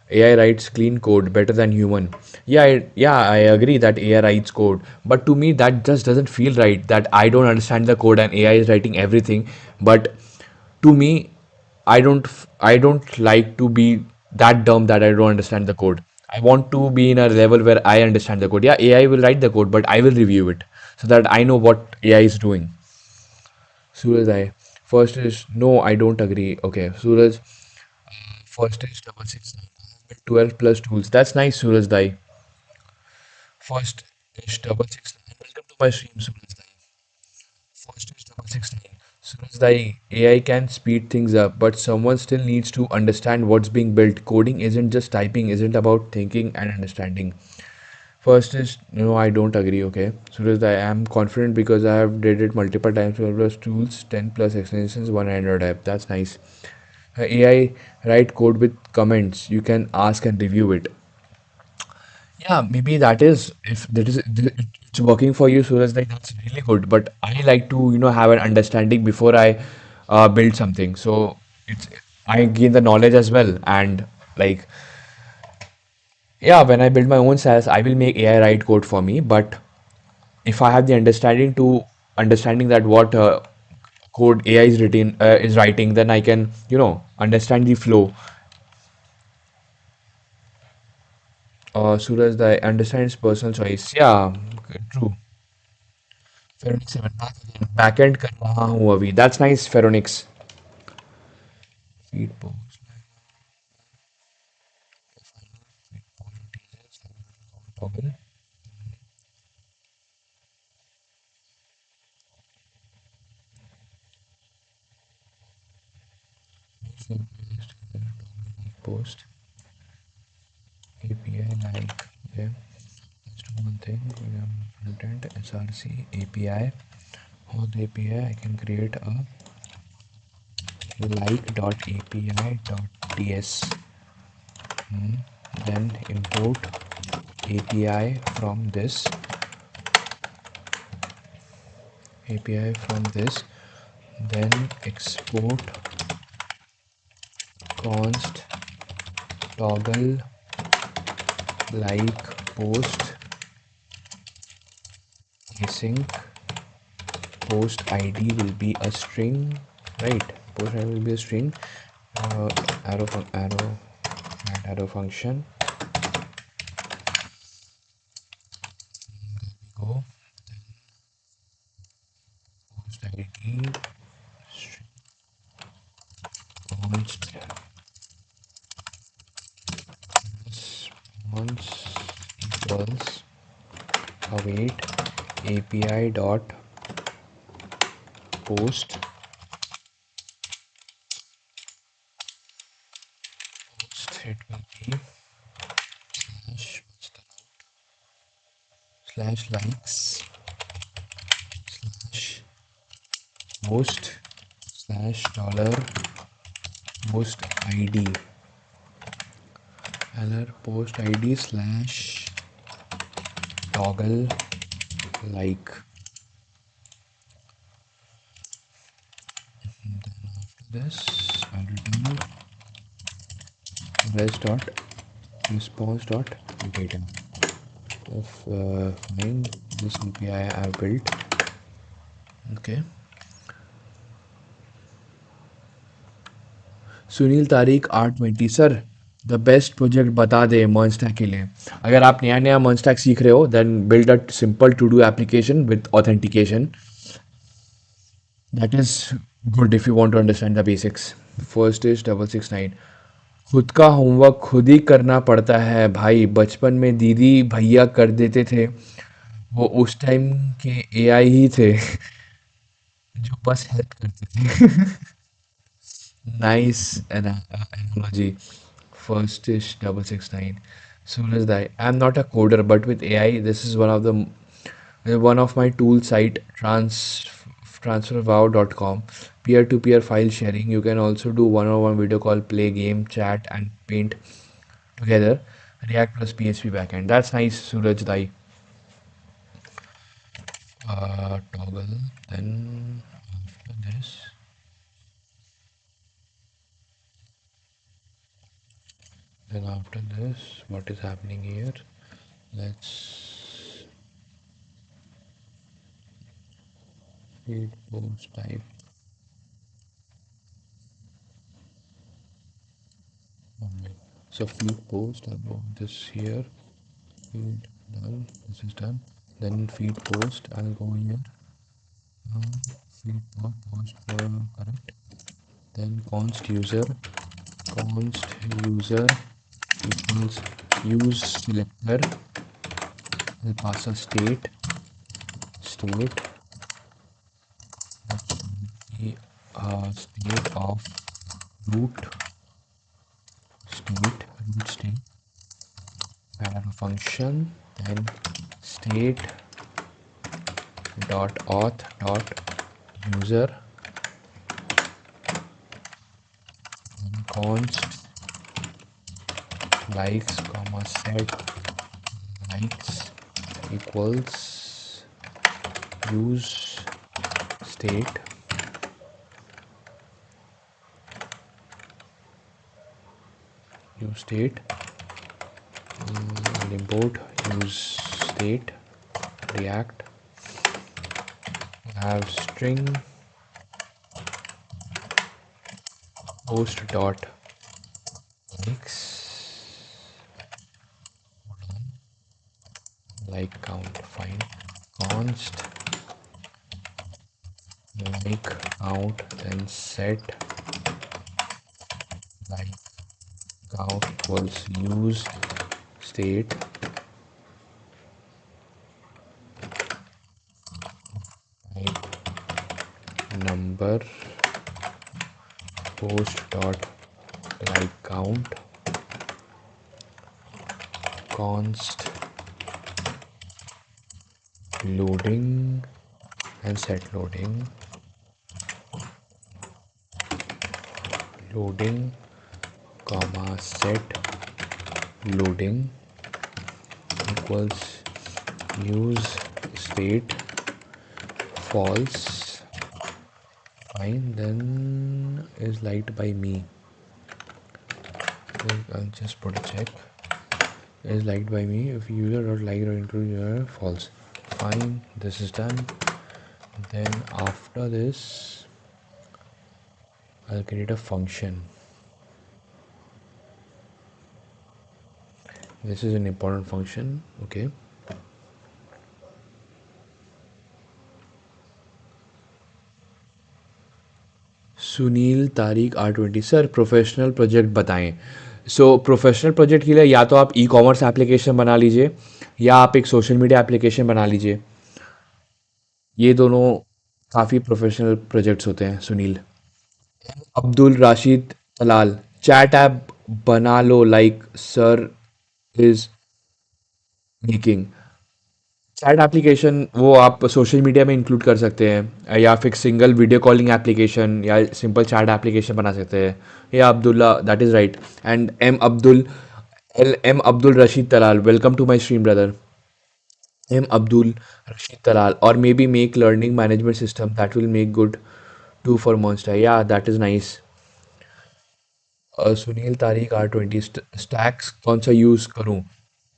AI writes clean code better than human. Yeah, I agree that AI writes code, but to me that just doesn't feel right. That I don't understand the code and AI is writing everything. But to me, I don't like to be that dumb that I don't understand the code. I want to be in a level where I understand the code. Yeah, AI will write the code, but I will review it so that I know what AI is doing. Suraj, I first is no, I don't agree. Okay, Suraj, first is 669. I have built 12 plus tools. That's nice, Suraj Dai. First is 669. Welcome to my stream, Suraj Dai. First is 669. Suraj Dai, AI can speed things up, but someone still needs to understand what's being built. Coding isn't just typing, isn't about thinking and understanding. First is no, I don't agree. Okay, Suraj, I am confident because I have did it multiple times. 12 plus tools, 10 plus extensions, one Android app. That's nice. AI write code with comments. You can ask and review it. Yeah, maybe that is if that is it's working for you, Suraj. Like that's really good. But I like to have an understanding before I build something. So it's I gain the knowledge as well. And like yeah, when I build my own SaaS, I will make AI write code for me. But if I have the understanding that what code AI is writing, then I can understand the flow. Suraj, I understand it's personal choice. Yeah, true. Pheronix 7 back again. Backend कर रहा हूँ अभी. That's nice, Pheronix. Feed post. Feed post details. Toggle. Post API like. Okay. Let's do one thing. Content SRC API. On the API, I can create a like.api.ts. Then import API from this API from this. Then export const toggle like post async post id will be a string, right? Post id will be a string. Arrow add arrow function. Go post id string const response equals await API dot post it will be slash likes slash post slash dollar post id post id slash toggle like. Then after this I'll return res dot response dot data. If find this API I have built. Okay. Sunil Tariq R20 sir the best project बता दे MERN stack के लिए. अगर आप नया नया MERN stack सीख रहे हो then build a simple to do application with authentication. That is good if you want to understand the basics. First is 669. खुद का होमवर्क खुद ही करना पड़ता है भाई. बचपन में दीदी भैया कर देते थे. वो उस टाइम के एआई ही थे जो बस हेल्प करते थे. Nice analogy. First is 669. Suraj Dai. I'm not a coder, but with AI, this is one of my tool site transferwow.com. Peer-to-peer file sharing. You can also do one-on-one video call, play game, chat, and paint together. React plus PHP backend. That's nice, Suraj Dai. Toggle. Then after this. Then after this, what is happening here? Let's read post type. So feed post, I'll go this here, feed done, this is done. Then feed post, I'll go here, feed dot post correct. Then const user equals use selector, will pass a state the state of root root state add a function, then state dot auth dot user, then const likes comma set likes equals use state I'll import use state react have string post dot likes like count, fine. Const like count, then set like count equals use state type number post dot like count const loading and set loading comma set loading equals use state false, fine. Then is liked by me, I'll just put a check, is liked by me if user not like or include user false, fine. This is done. Then after this I'll create a function. This is an important function, okay. Sunil Tariq R20 sir professional project बताएं. So professional project के लिए या तो आप e commerce application बना लीजिए या आप एक सोशल मीडिया एप्लीकेशन बना लीजिए. ये दोनों काफ़ी प्रोफेशनल प्रोजेक्ट्स होते हैं सुनील. अब्दुल राशिद तलाल चैट ऐप बना लो like sir is making. Chat application वो आप सोशल मीडिया में इंक्लूड कर सकते हैं या फिर सिंगल वीडियो कॉलिंग एप्लीकेशन या सिंपल चैट एप्लीकेशन बना सकते हैं. Yeah Abdullah that is right. And M Abdul Rashid Talal welcome to my stream brother. M Abdul Rashid Talal और maybe make learning management system that will make good to for monster. Yeah that is nice. Sunil Tariq R20 stacks कौन सा use करूँ.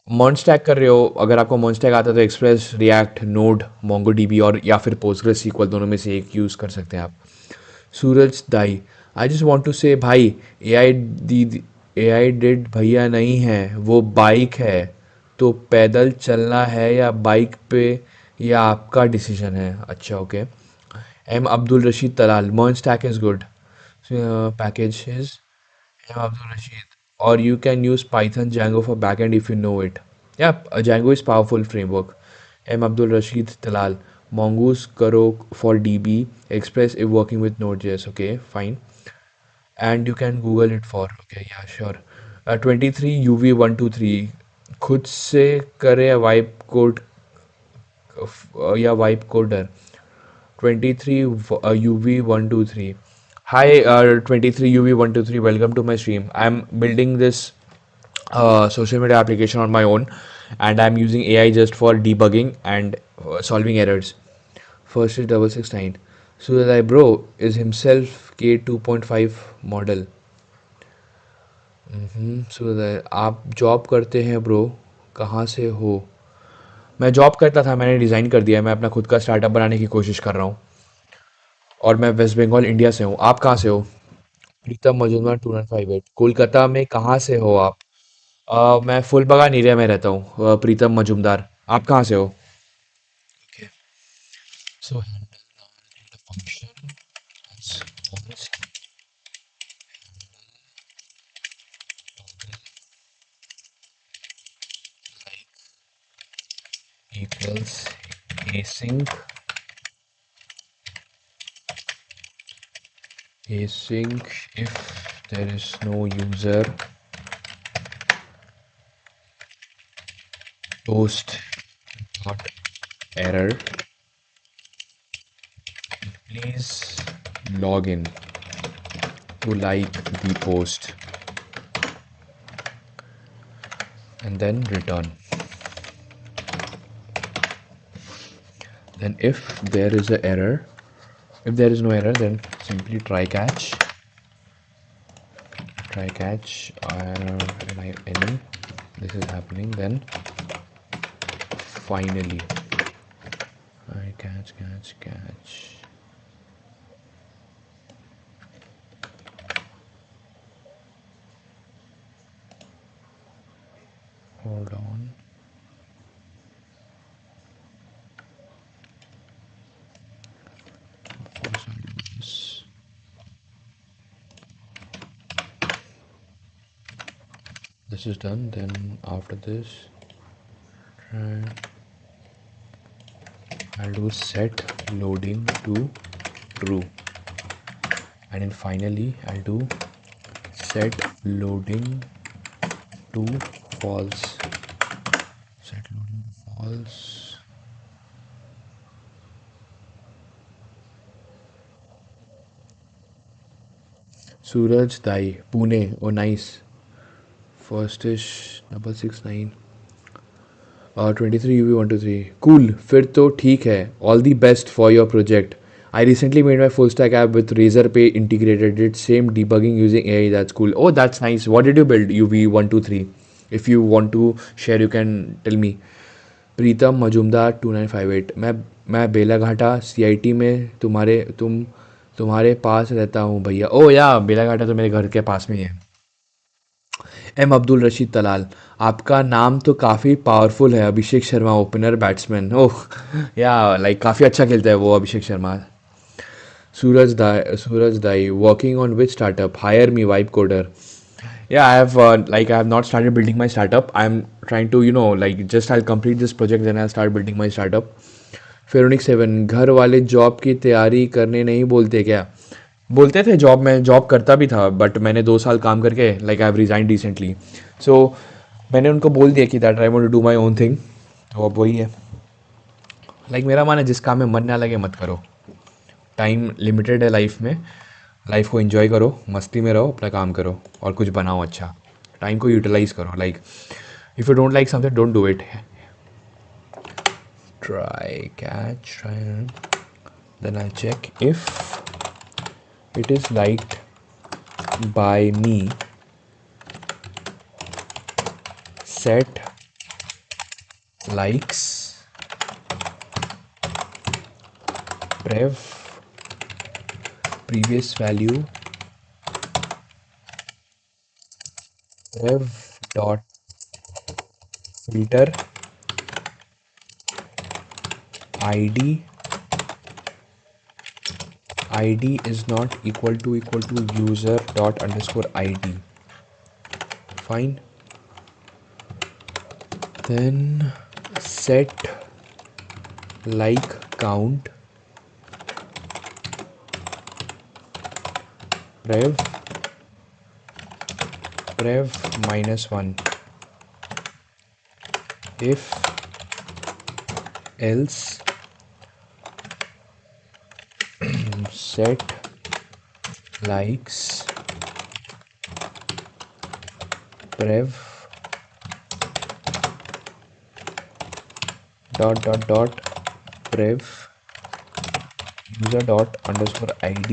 मॉन stack कर रहे हो, अगर आपको मॉन stack आता है तो express react node Mongo dB और या फिर पोस्टग्रेस सीक्वल दोनों में से एक यूज़ कर सकते हैं आप. सूरज दाई आई जस्ट वांट टू से भाई ए आई डिड भैया नहीं है वो बाइक है. तो पैदल चलना है या बाइक पे या आपका डिसीजन है. अच्छा ओके. एम अब्दुल रशीद तलाल मॉन stack is good package is M. Abdul Rashid. Or you can use Python Django for backend if you know it. Yeah, Django is powerful framework. M. Abdul Rashid Talal. Mongoose Karo for DB. Express if working with Node.js. Okay, fine. And you can Google it for. Okay, yeah, sure. 23 UV123. खुद से करे wipe code या wipe coder. 23 UV123. Hi, 23 UV123. Welcome to my stream. I'm building this social media application on my own, and I'm using AI just for debugging and solving errors. First is 669. So that bro is himself K2.5 model. So that आप job करते हैं bro, कहाँ से हो. मैं job करता था, मैंने रिज़ाइन कर दिया. मैं अपना खुद का स्टार्टअप बनाने की कोशिश कर रहा हूँ और मैं वेस्ट बंगाल इंडिया से हूँ. आप कहाँ से हो. प्रीतम मजूमदार 2958. कोलकाता में कहाँ से हो आप. मैं फुल बगान एरिया में रहता हूँ, प्रीतम मजुमदार। आप कहाँ से हो? Okay. So handle non-read function as follows. Toggle like equals async if there is no user post dot error, please log in to like the post and then return. Then if there is a error, if there is no error, then simply try catch error like any this is happening, then finally I catch. Hold on. This this is done. Then after this, I'll do set loading to true, and then finally I'll do set loading to false. Set loading to false. Suraj Dai, Pune. Oh, nice. First is 669. 23 UV123. Cool. फिर तो ठीक है. All the best for your project. I recently made my full stack app with Razorpay integrated. Did same debugging using AI. That's cool. Oh, that's nice. What did you build? UV123. If you want to share, you can tell me. प्रीतम मजुमदार 2958। मैं बेलाघाटा CIT में तुम्हारे पास रहता हूँ भैया। ओ या बेलाघाटा तो मेरे घर के पास में ही है। एम अब्दुल रशीद तलाल। आपका नाम तो काफ़ी पावरफुल है। Abhishek Sharma opener batsman. Oh yeah like काफ़ी अच्छा खेलता है वो Abhishek Sharma. Suraj Dai working on which startup hire me vibe coder. Yeah, I have not started building my startup. I'm trying to like just I'll complete this project, then I'll start building my startup. Pheronic 7 घर वाले job की तैयारी करने नहीं बोलते क्या? बोलते थे। जॉब में जॉब करता भी था, बट मैंने 2 साल काम करके like I have resign recently. So मैंने उनको बोल दिया कि that I want to do my own thing. तो अब वही है। लाइक मेरा मन है जिस काम में मन ना लगे मत करो। टाइम लिमिटेड है लाइफ में। लाइफ को एंजॉय करो, मस्ती में रहो, अपना काम करो और कुछ बनाओ अच्छा। टाइम को यूटिलाइज करो। Like if you don't like something don't do it. Try catch try, then I check if it is liked by me, set likes prev previous value prev dot filter id is not equal to user dot underscore id. Fine. Then set like count prev -1 if else set likes prev dot prev user dot underscore id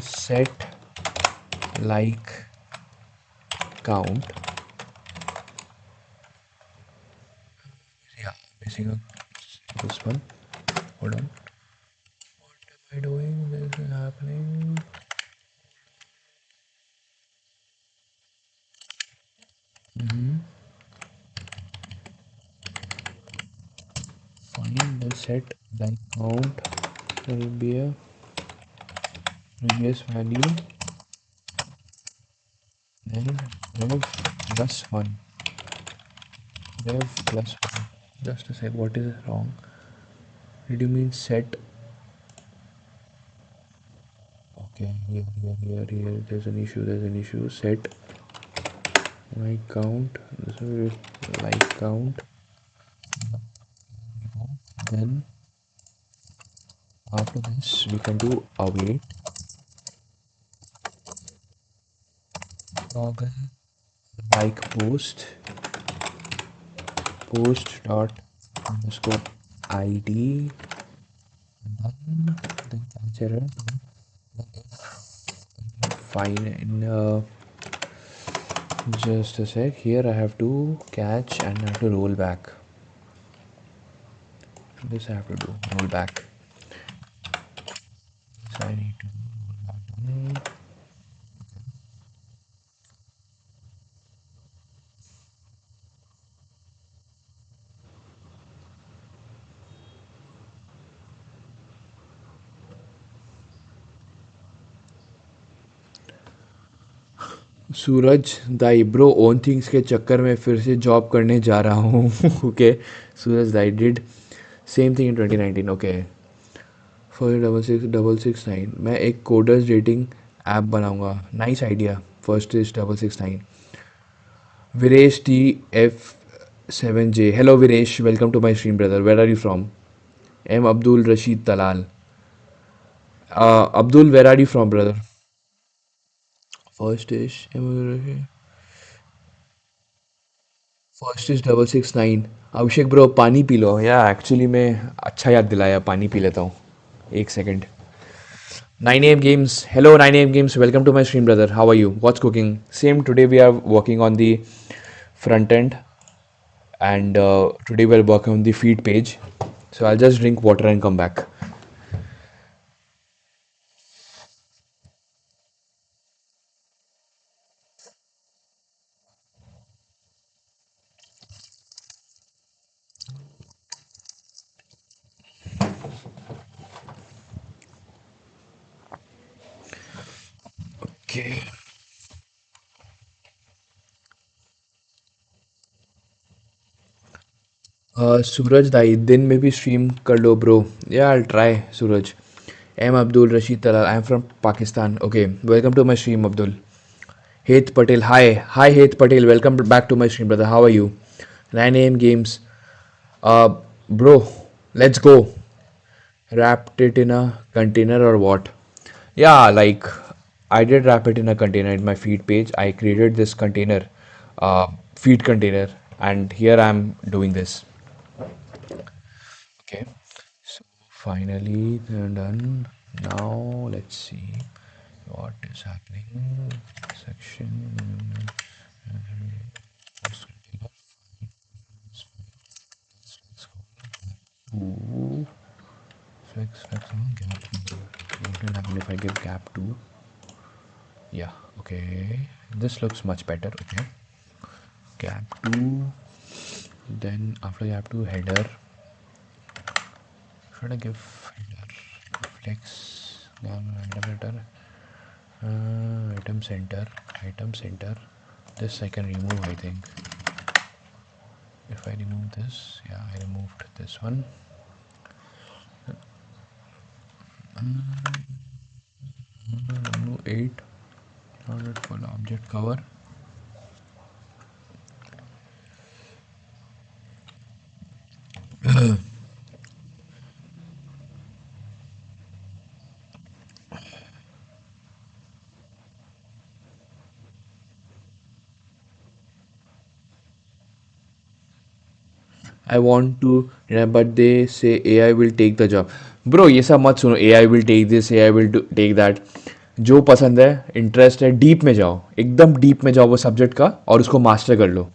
set like count. Yeah, basically this one. Hold on. What am I doing? This is happening. then set like count will be a previous value, then rev plus 1, rev plus 1. Just a sec, what is wrong? Did you mean set? Okay, here, there's an issue. Set like count, this is like count, then after this we can do await toggle like post dot underscore id, then catch error, fine. In just a sec, here I have to catch and I have to roll back. This I have to do roll back. So I need to roll back. Suraj Dai bro own things के चक्कर में फिर से job करने जा रहा हूँ okay Suraj dai did same thing in 2019 okay 4669 मैं एक कोडर्स रेटिंग ऐप बनाऊंगा nice idea first is 669 Viresh T F 7J hello Viresh welcome to my stream brother where are you from M Abdul Rashid Talal Abdul where are you from brother first is first is 669 Abhishek bro पानी पी लो या actually मैं अच्छा याद दिलाया पानी पी लेता हूँ एक second 9 a.m. games hello 9 a.m. games welcome to my stream brother how are you what's cooking same today we are working on the front end and today we're working on the feed page so I'll just drink water and come back. Okay. Suraj dai दिन में भी stream कर लो bro या I try Suraj M Abdul Rashid Talal I am from Pakistan okay welcome to my stream Abdul Het Patel hi हेत Patel welcome back to my stream brother how are you 9 a.m. games bro let's go wrapped it in a container or what yeah like I did wrap it in a container in my feed page I created this container feed container and here I'm doing this okay so finally they're done now let's see what is happening section ooh, flex on gap 2 what will happen if I give gap 2 yeah okay this looks much better okay gap 2 then after gap 2 header should I give header flex header item center this I can remove I think if I remove this yeah I removed this one 8 not full object cover I want to but they say AI will take the job bro ये सब मत सुनो AI will take this AI will take that जो पसंद है interest है deep में जाओ एकदम डीप में जाओ वो सब्जेक्ट का और उसको मास्टर कर लो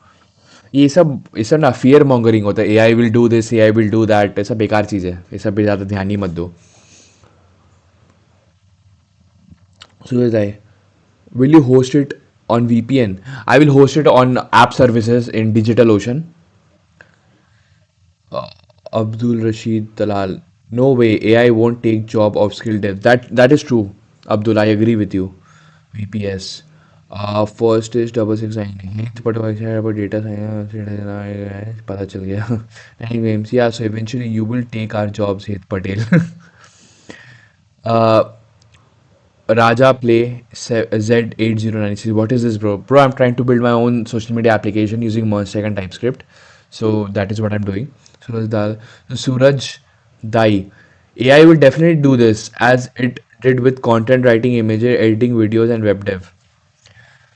ये सब ना फियर मॉन्गरिंग होता है AI will do this AI will do that ये सब बेकार चीज़ है ये सब पे ज़्यादा ध्यान ही मत दो सूरज भाई will you host it on VPN I will host it on app services in DigitalOcean Abdul Rashid Talal. No way, AI won't take job of skilled dev. That is true, Abdul. I agree with you. VPS. First is 669. Eighth but about data science. पता चल गया. Anyways, yeah. So eventually you will take our jobs, Heath Patel. uh, Raja Play Z8096. What is this, bro? Bro, I'm trying to build my own social media application using MERN and Typescript. So that is what I'm doing. Suraj Dai. AI will definitely do this as it did with content writing, image editing, videos, and web dev.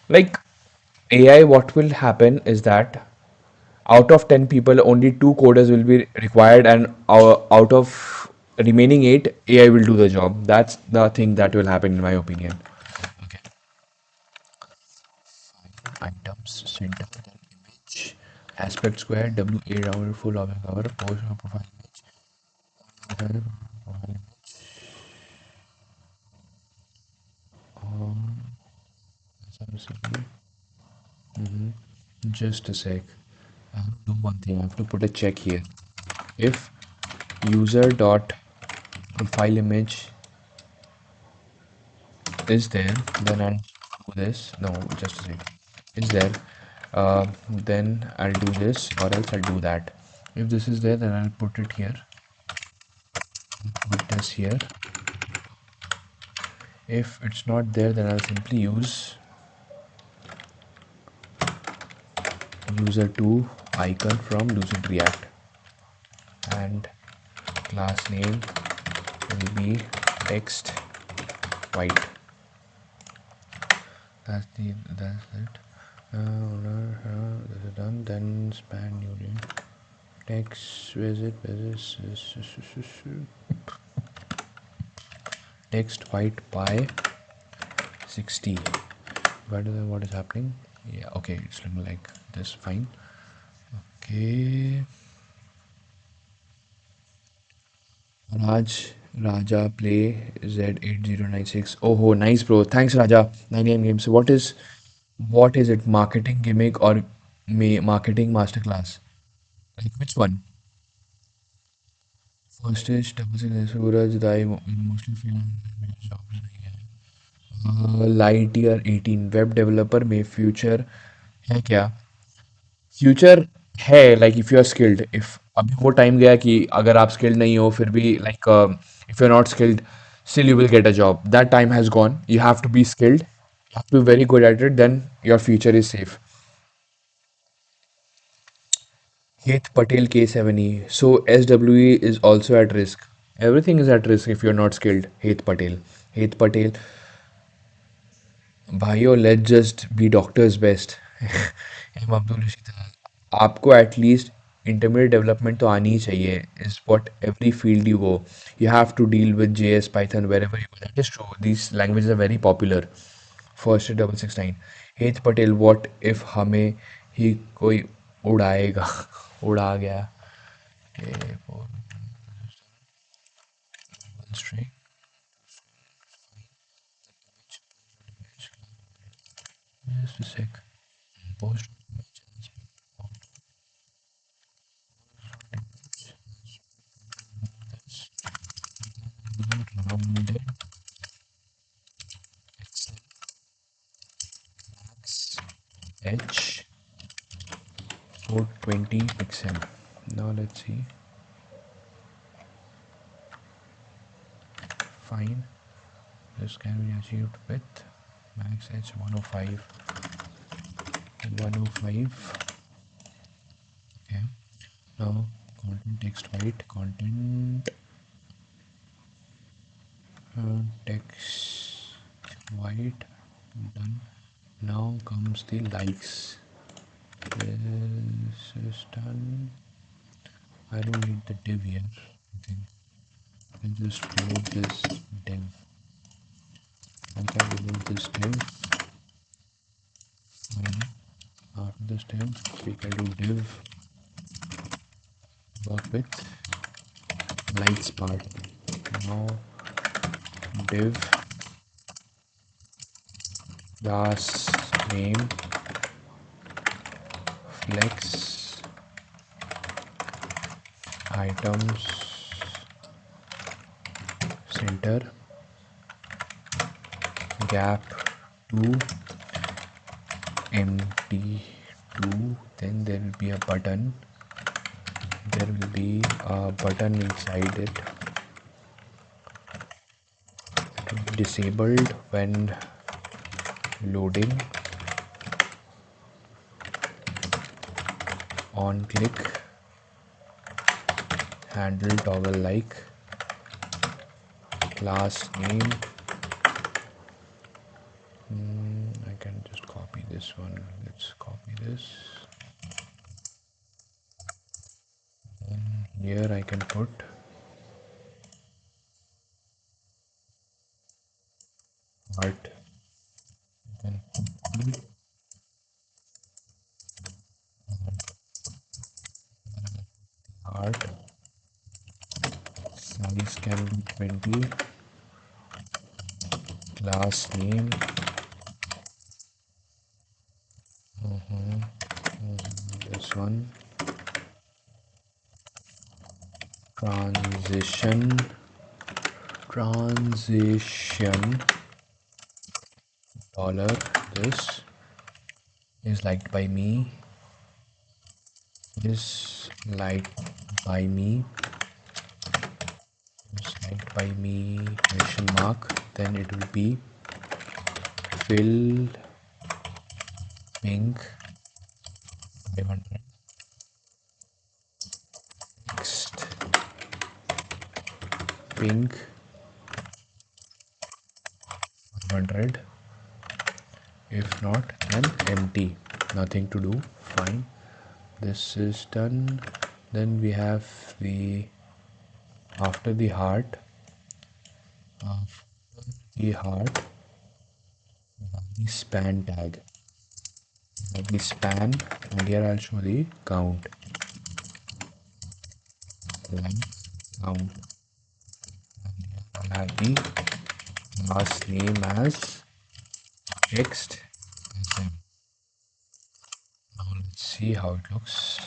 Like AI, what will happen is that out of 10 people, only two coders will be required, and out of remaining eight, AI will do the job. That's the thing that will happen, in my opinion. Okay. Items, center, then image, aspect square, WA round, full object cover, post profile image, profile image, SRCP. Just a sec. I have to do one thing. I have to put a check here. If user dot profile image is there, then I'll do this. No, just a sec. Is there? Then I'll do this, or else I'll do that. If this is there, then I'll put it here. Put this here. If it's not there, then I'll simply use user2 icon from Lucid React, and class name will be text white. That's it. This is done. Then span new name. Text visit text white by 60. What is happening? Yeah, okay, it's looking like this. Fine. Okay. Raja play Z8096. Oh, nice, bro. Thanks, Raja. 9am games. What is it? Marketing gimmick or marketing masterclass? Like which one? First is double six Suraj Dai mostly freelance jobs नहीं है. Light year 18 web developer में future है क्या? Future है, like if you are skilled. If अभी वो time गया कि अगर आप स्किल्ड नहीं हो फिर भी like if you are not skilled still you will get a job. That time has gone. You have to be skilled, you have to be very good at it, then your future is safe. Heath Patel K7E. So SWE is also at risk. Everything is at risk if you're not skilled. Heath Patel. Heath Patel. भाइयों let's just be doctors best. M Abdul Rashid आपको at least intermediate development तो आनी ही चाहिए. Is what every field you go you have to deal with JS Python wherever you go. That is true. These languages are very popular. First 669. हेत Patel what if हमें ही कोई उड़ाएगा. उड़ा गया. String. Just a sec. Post rounded Excel max H 420 pixel. Now let's see. Fine. This can be achieved with max H 105. 105. Okay. Now content text white. Content text white. Done. Now comes the likes. This is done. I don't need the div here. I think I can just remove this div. I can remove this div. Fine. After this div, we can do div work with likes part. Now div class name flex items center gap to empty 2, then there will be a button, inside it. It will be disabled when loading. On click handle toggle like class name. I can just copy this one. Let's copy this. Here I can put art. Then art size can be 20. Class name. This one. Transition. Transition dollar. This is liked by me. Is liked by me. Is liked by me. Question mark. Then it will be fill pink 500. Next pink 500. If not, then empty. Nothing to do. Fine. This is done. Then we have the after the heart. After the heart, we have the span tag. We have the span, and here I'll show the count. Line count. I have the last name as text. Now let's see how it looks.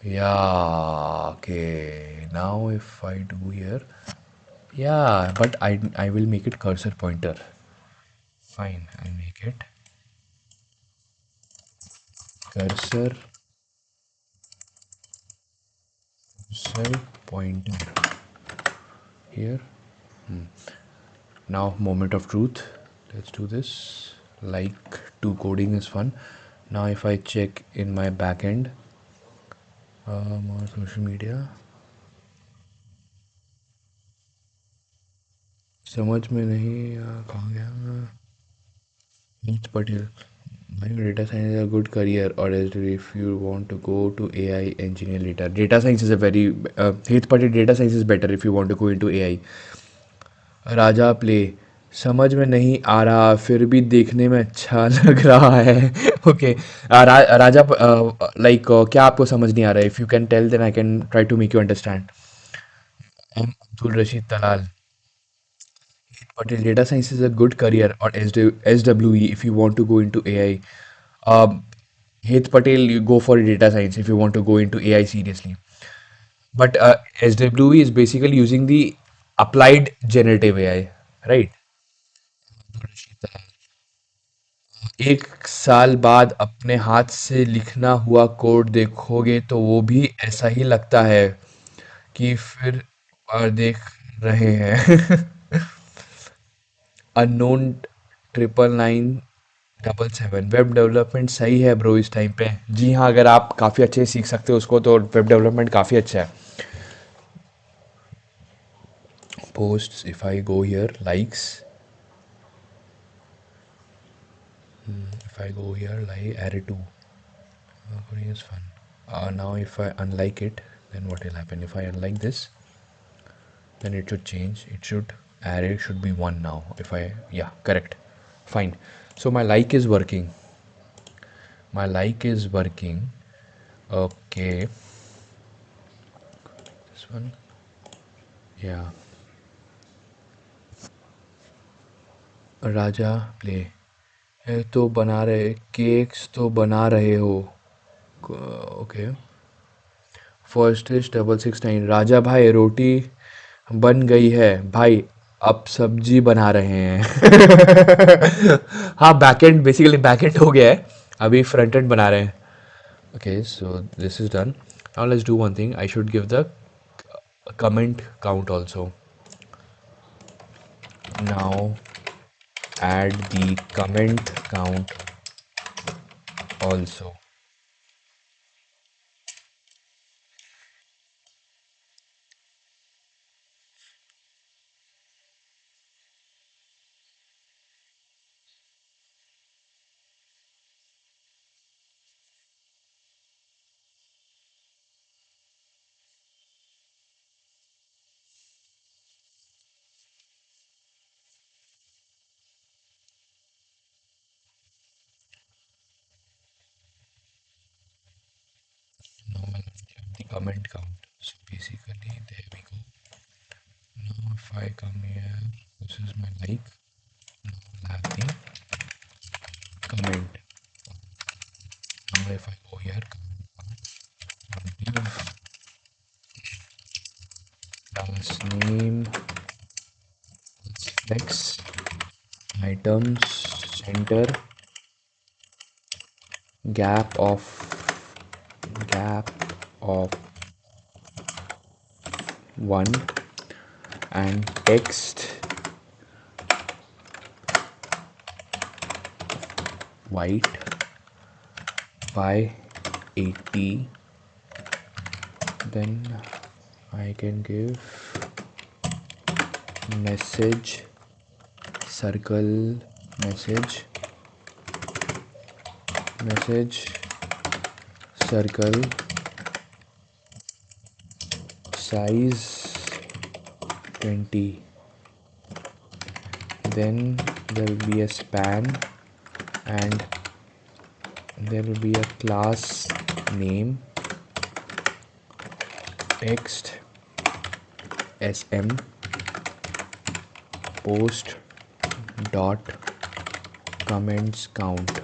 Yeah, okay. Now if I do here, yeah, but I will make it cursor pointer. Fine, I'll make it cursor pointer here. Now moment of truth. Let's do this. Like to coding is fun. Now if I check in my backend, more social media. समझ में नहीं कहाँ गया Heath Patel. Data science is a good career, or else if you want to go to AI engineer later. Data science is a very Heath Patel. Data science is better if you want to go into AI. Raja play समझ में नहीं आ रहा फिर भी देखने में अच्छा लग रहा है ओके राजा लाइक क्या आपको समझ नहीं आ रहा है if you can tell then I can try to make you understand M Abdul Rashid Talal Patel, data science is a good career or SWE if you want to go into AI. Heath Patel, you go for data science if you want to go into AI seriously. But SWE is basically using the applied generative AI, right? एक साल बाद अपने हाथ से लिखना हुआ code देखोगे तो वो भी ऐसा ही लगता है कि फिर और देख रहे हैं अननोन 99977 वेब डेवलपमेंट सही है ब्रो इस टाइम पे जी हाँ अगर आप काफ़ी अच्छे से सीख सकते हो उसको तो वेब डेवलपमेंट काफ़ी अच्छा है posts if I go here likes if I go here like array 2 coding is fun now if I unlike it then what will happen if I unlike this then it should change it should array should be 1 now if I yeah correct fine so my like is working my like is working okay this one yeah Raja play ये तो बना रहे cakes तो बना रहे हो okay first is 669। राजा भाई रोटी बन गई है भाई, अब सब्जी बना रहे हैं। हाँ, बैकएंड बेसिकली बैकएंड हो गया है, अभी फ्रंट एंड बना रहे हैं। Okay, so this is done. Now let's do one thing, I should give the comment count also. Now add the comment count also. Now I'll give the comment count. So basically there we go. Now if I come here, this is my like. Now I'll have the comment. Now if I go here, I'll give class name is flex, items center, gap of gap of 1, and text white by 80. Then I can give message circle, message circle size 20. Then there will be a span, and there will be a class name text sm post dot comments count.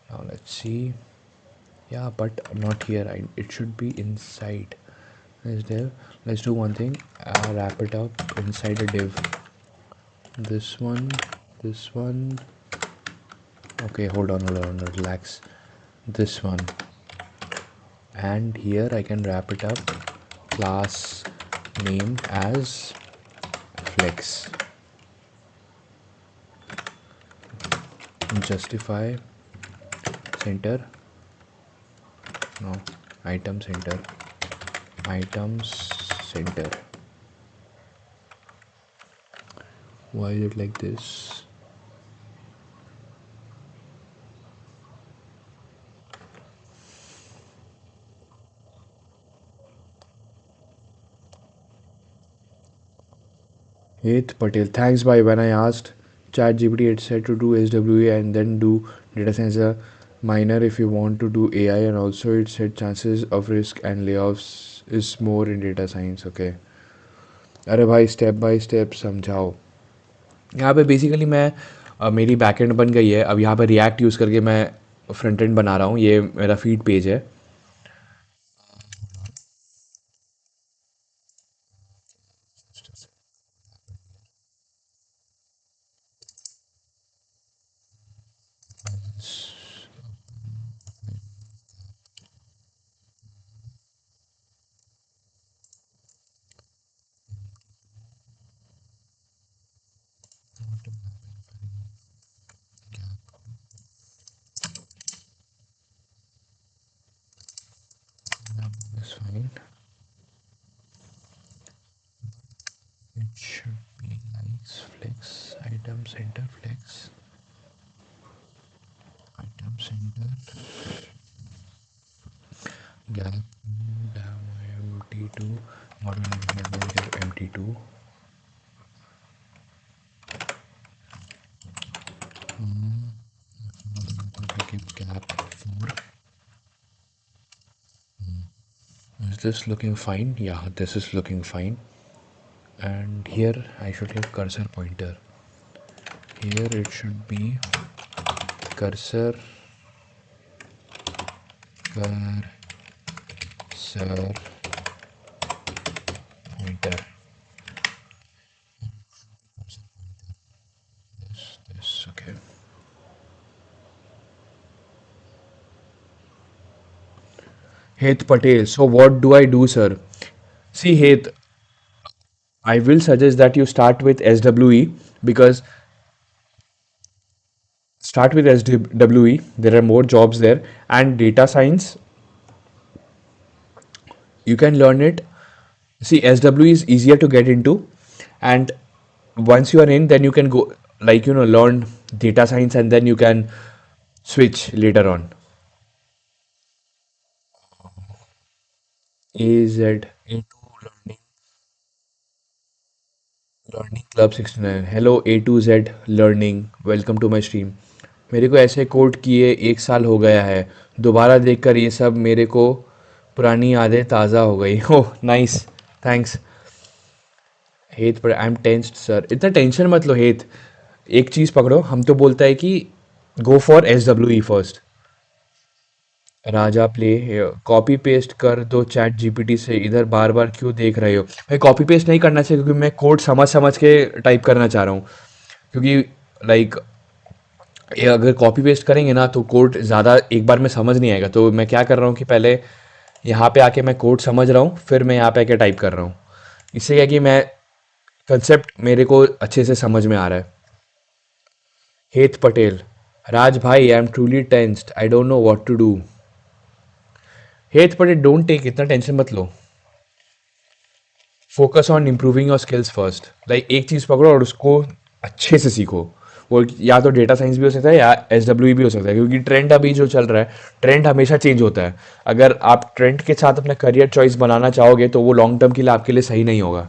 Now let's see. Yeah, but not here. It should be inside. Is there? Let's do one thing. Wrap it up inside a div. This one, this one. Okay, hold on, relax. This one, and here I can wrap it up. Class name as flex. Justify center. No, item center. Items center. Why is it like this? Heth Patel. Thanks, bye. When I asked ChatGPT, it said to do SWA and then do data science a minor if you want to do AI, and also it said chances of risk and layoffs is more in data science. Okay. अरे भाई step by step समझाओ। यहाँ पे basically मैं मेरी backend बन गई है, अब यहाँ पे रिएक्ट यूज़ करके मैं फ्रंट एंड बना रहा हूँ। ये मेरा फीड पेज है। That's fine. It should be likes flex item center flex item center gap mt2 model mt2 give gap 4. Is this looking fine? Yeah, this is looking fine. And here I should have cursor pointer. Here it should be cursor user pointer. This okay. Heth Patel. So what do I do, sir? See, Heth, I will suggest that you start with SWE because start with SWE. There are more jobs there, and data science. You can learn it. See, SWE is easier to get into, and once you are in, then you can go learn data science, and then you can switch later on. AZ A2 Learning Learning Club 69. Hello A2Z learning welcome to my stream. मेरे को ऐसे code किए 1 साल हो गया है. दोबारा देखकर ये सब मेरे को पुरानी यादें ताज़ा हो गई. Oh nice. थैंक्स हेत. पर आई एम टेंस्ड सर. इतना टेंशन मत लो हेत. एक चीज़ पकड़ो. हम तो बोलता है कि go for SWE first. Raja play. Copy paste कर दो चैट जीपीटी से. इधर बार बार क्यों देख रहे हो भाई? कॉपी पेस्ट नहीं करना चाहिए क्योंकि मैं कोड समझ समझ के टाइप करना चाह रहा हूँ. क्योंकि लाइक ये अगर कॉपी पेस्ट करेंगे ना तो कोड ज़्यादा एक बार में समझ नहीं आएगा. तो मैं क्या कर रहा हूँ कि पहले यहाँ पे आके मैं कोड समझ रहा हूँ, फिर मैं यहाँ पे आके टाइप कर रहा हूँ. इससे क्या कि मैं कंसेप्ट मेरे को अच्छे से समझ में आ रहा है. हेत पटेल. राज भाई I am truly tensed. I don't know what to do. Het Patel don't take. इतना टेंशन मत लो. Focus on improving your skills first. Like एक चीज़ पकड़ो और उसको अच्छे से सीखो. वो या तो डेटा साइंस भी हो सकता है या SWE भी हो सकता है, क्योंकि ट्रेंड अभी जो चल रहा है, ट्रेंड हमेशा चेंज होता है. अगर आप ट्रेंड के साथ अपना करियर चॉइस बनाना चाहोगे तो वो लॉन्ग टर्म के लिए आपके लिए सही नहीं होगा.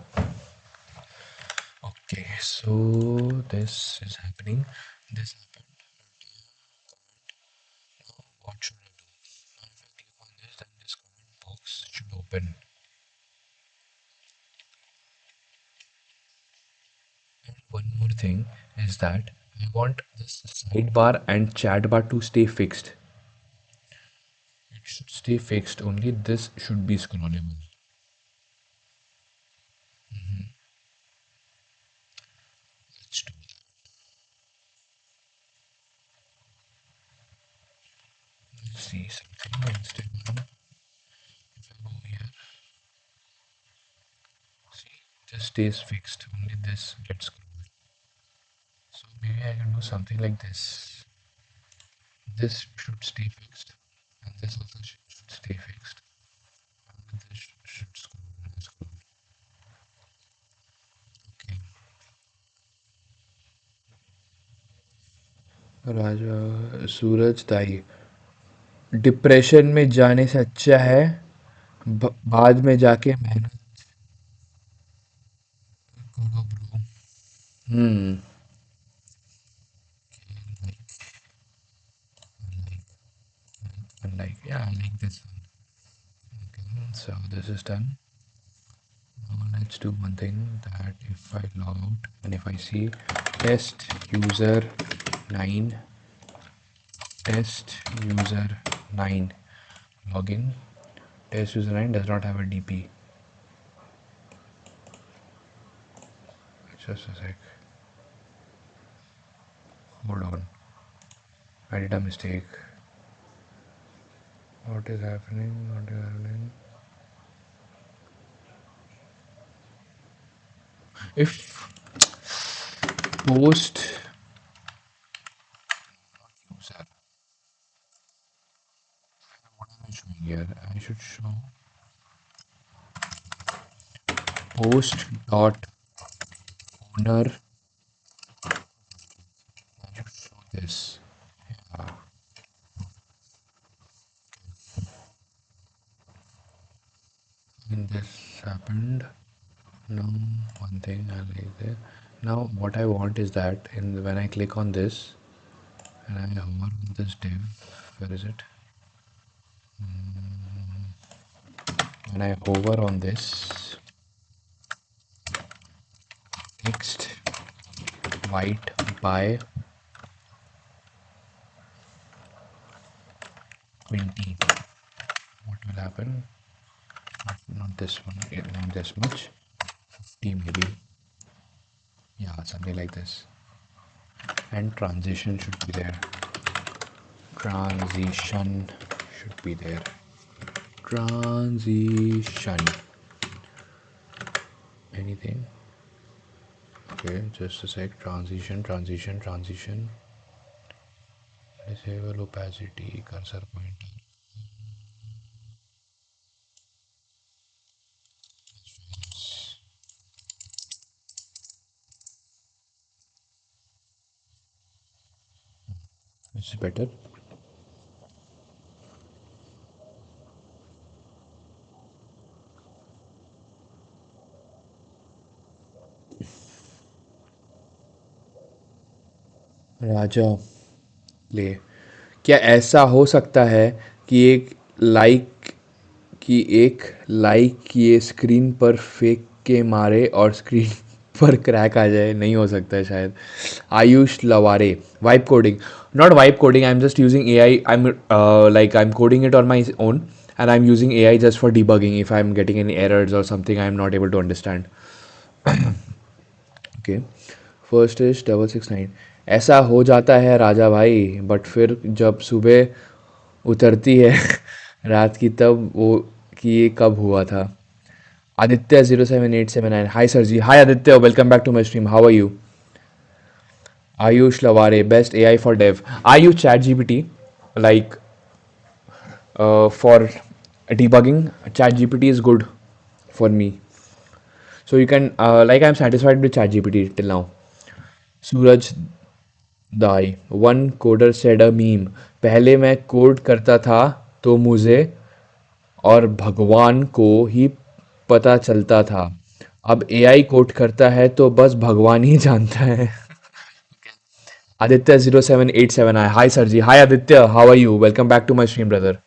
Okay so this is happening. This what should I do? If I click on this, then this comment box should open. And one more thing is that I want this sidebar and chat bar to stay fixed. It should stay fixed. Only this should be scrollable. Let's do that. Let's see something. Instagram. If I go here, see, this stays fixed. Only this gets scrolled. So maybe I can do something like this. This should stay fixed, and this also should stay fixed. And this should scroll and scroll. Okay. राजा सूरज ताई. Depression में जाने से अच्छा है बाद में जाके मेहनत करो bro. Hmm. Like yeah, I like this one. Okay, so this is done. Now let's do one thing, that if I log out and if I see test user 9 test user 9 login, test user 9 does not have a DP. Just a sec. Hold on. I did a mistake. What is happening? What is happening? If post user, what am I showing here? I should show post dot owner. I should show this. And this happened. Now one thing I like there. Now what I want is that when I click on this and I hover on this div, where is it? When I hover on this text white by 20, what will happen? Not this one, not this much. 50 maybe. Yeah, something like this. And transition should be there. Transition should be there. Transition. Anything? Okay, just a sec. Transition. Disable opacity, cursor pointer. This is better. राजा ले क्या ऐसा हो सकता है कि like एक like किए screen पर फेंक के मारे और स्क्रीन पर क्रैक आ जाए? नहीं हो सकता है शायद. Ayush Lavare. Vibe coding. Not vibe coding, I am just using A I. I am like I am coding it on my own and I'm using AI just for debugging if I'm getting any errors or something I'm not able to understand. Okay. First is 669. ऐसा हो जाता है राजा भाई, but फिर जब सुबह उतरती है रात की, तब वो कि ये कब हुआ था. Aditya 07879. Hi sir ji. Hi Aditya, welcome back to my stream. How are you? Ayush Lavare. Best A I for dev. I use chat G P T like for debugging. Chat GPT is good for me. So you can like I'm satisfied with Chat GPT till now. Suraj Dai. One coder said a meme. पहले मैं code करता था तो मुझे और भगवान को ही पता चलता था. अब एआई कोड करता है तो बस भगवान ही जानता है. Aditya 0787. Hi sir ji. Hi Aditya, how are you? Welcome back to my stream brother.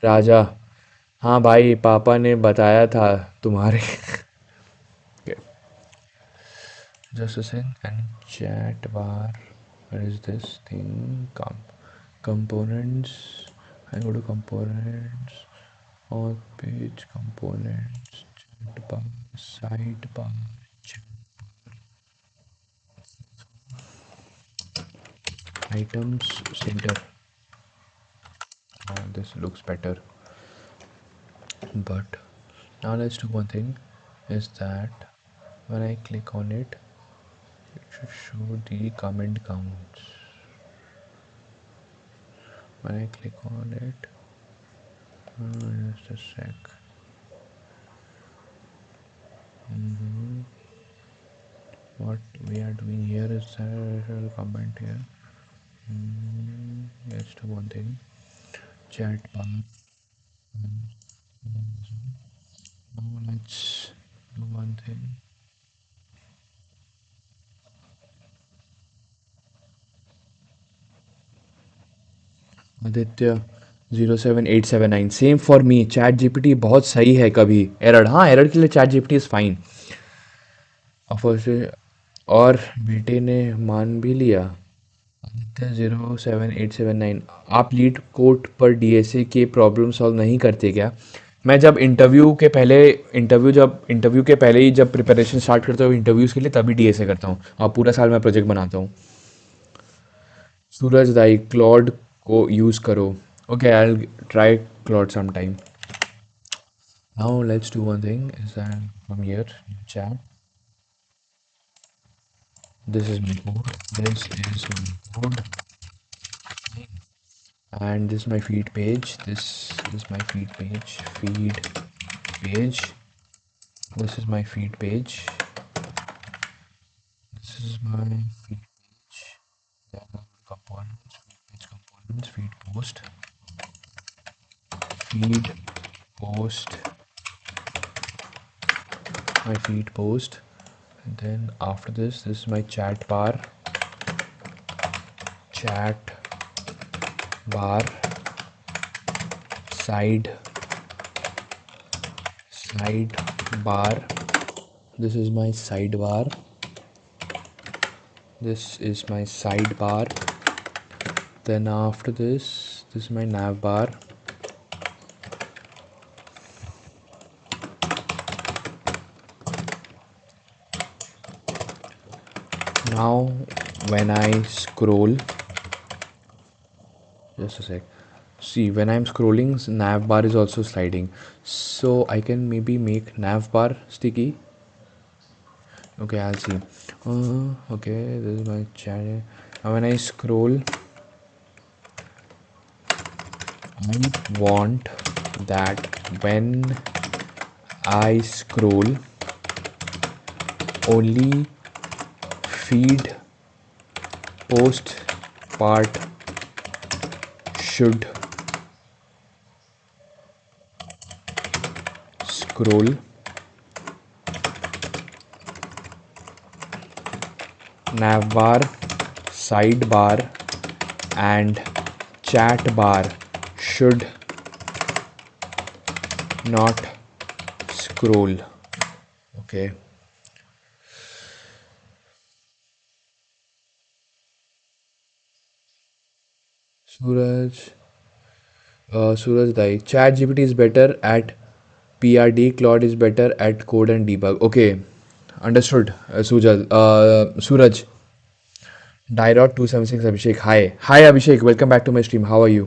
Raja. हाँ भाई, पापा ने बताया था तुम्हारे. Just a second. And chat bar. What is this thing? Components. I go to components. On page components. Chat bar. Sidebar. Items center. This looks better. But now let's do one thing. Is that when I click on it, it should show the comment counts. When I click on it, just a sec. What we are doing here is a comment here. Let's do one thing. Chat bar. Now let's do one thing. Aditya 07879. Same for me. Chat GPT बहुत सही है. कभी error, हाँ error के लिए chat GPT is fine. Offer से. और बेटे ने मान भी लिया. आदित्य 07879. आप लीड कोड पर डीएसए के प्रॉब्लम सॉल्व नहीं करते क्या? मैं जब इंटरव्यू के पहले ही जब प्रिपरेशन स्टार्ट करता हूँ इंटरव्यूज़ के लिए, तभी डीएसए करता हूँ और पूरा साल मैं प्रोजेक्ट बनाता हूँ. सूरज दाई. क्लॉड को यूज़ करो. Okay, I will try Claude some time. Now let's do one thing. Is that from here chat. This is my code. This is my code. And this is my feed page. This is my feed page. Feed page. This is my feed page. This is my feed page. Then components, feed page components, feed post, feed post, my feed post. And then after this is my chat bar. Chat bar. Sidebar. This is my sidebar. This is my sidebar. Then after this is my nav bar. Now when I scroll, just a sec. See, when I'm scrolling, nav bar is also sliding. So I can maybe make nav bar sticky. Okay, I'll see. Okay, this is my channel. Now when I scroll, I want that when I scroll, only feed post part should scroll. Navbar, sidebar, and chat bar should not scroll. Okay. Suraj, Suraj Dai. Chat GPT is better at PRD. Claude is better at code and debug. Okay, understood. Suraj. Dirot 276 Abhishek. Hi Abhishek. Welcome back to my stream. How are you?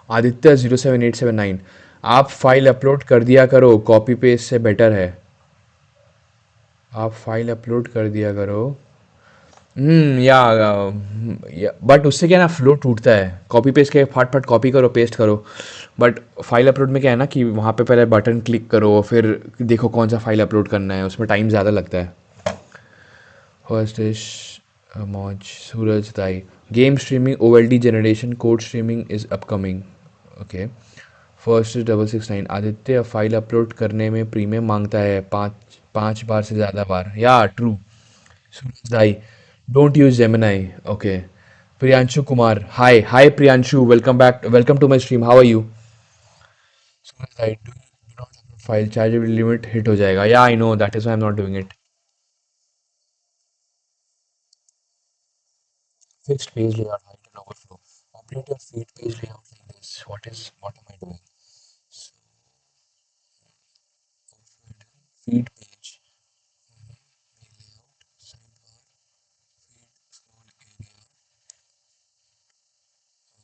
Aditya 07879 आप file upload कर दिया करो copy paste से better है आप file upload कर दिया करो या बट उससे क्या है ना फ्लो टूटता है कॉपी पेस्ट के फट फट कॉपी करो पेस्ट करो बट फाइल अपलोड में क्या है ना कि वहाँ पे पहले बटन क्लिक करो फिर देखो कौन सा फाइल अपलोड करना है उसमें टाइम ज़्यादा लगता है फर्स्ट इज मौज Suraj Tai game streaming old generation code streaming is upcoming okay first is 669 Aditya file upload करने में प्रीमियम मांगता है पाँच पाँच बार से ज़्यादा बार या true Suraj dai don't use Gemini okay Priyanshu Kumar hi Priyanshu welcome to my stream how are you Suraj dai do not upload file chargeable limit hit हो जाएगा या I know that is why I am not doing it fixed page layout height and overflow update your feed page layout like this what am I doing so feed page layout sidebar feed scroll area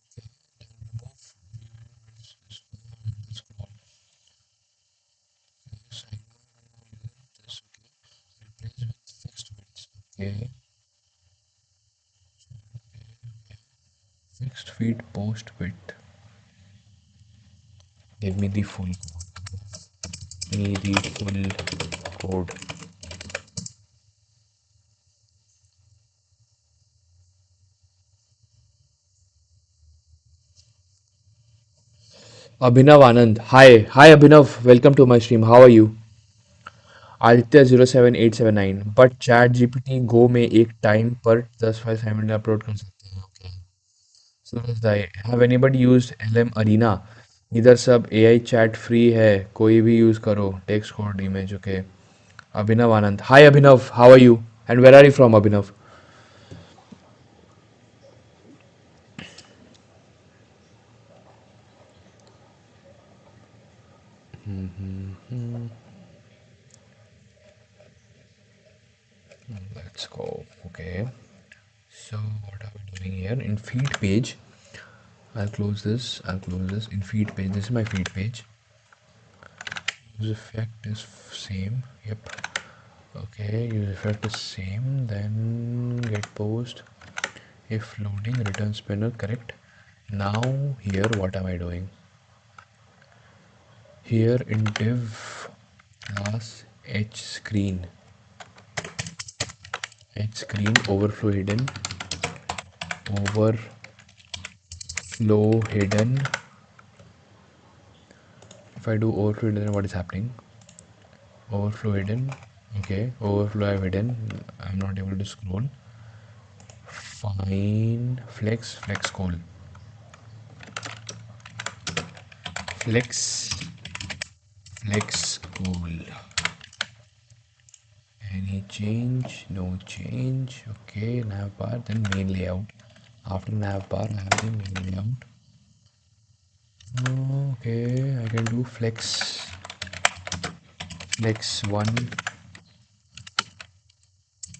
okay then remove scroll okay sidebar this okay replace with fixed width okay fixed feed post width give me the full code Abhinav Anand hi Abhinav welcome to my stream how are you Aditya 07879 but chat GPT go में एक time पर 10 file simultaneously upload कर सकते हैं okay Suraj dai have anybody used LM arena इधर सब AI chat free है कोई भी यूज करो text code image okay Abhinav Anand hi Abhinav how are you and where are you from Abhinav let's go okay so what are we doing here in feed page I'll close this in feed page this is my feed page use effect is same yep okay use effect is same then get post if loading return spinner correct now here what am I doing here in div class h screen overflow hidden if I do overflow hidden what is happening overflow hidden okay overflow I've hidden I'm not able to scroll fine flex call flex call any change no change okay navbar then main layout after navbar I have the main layout okay I can do flex one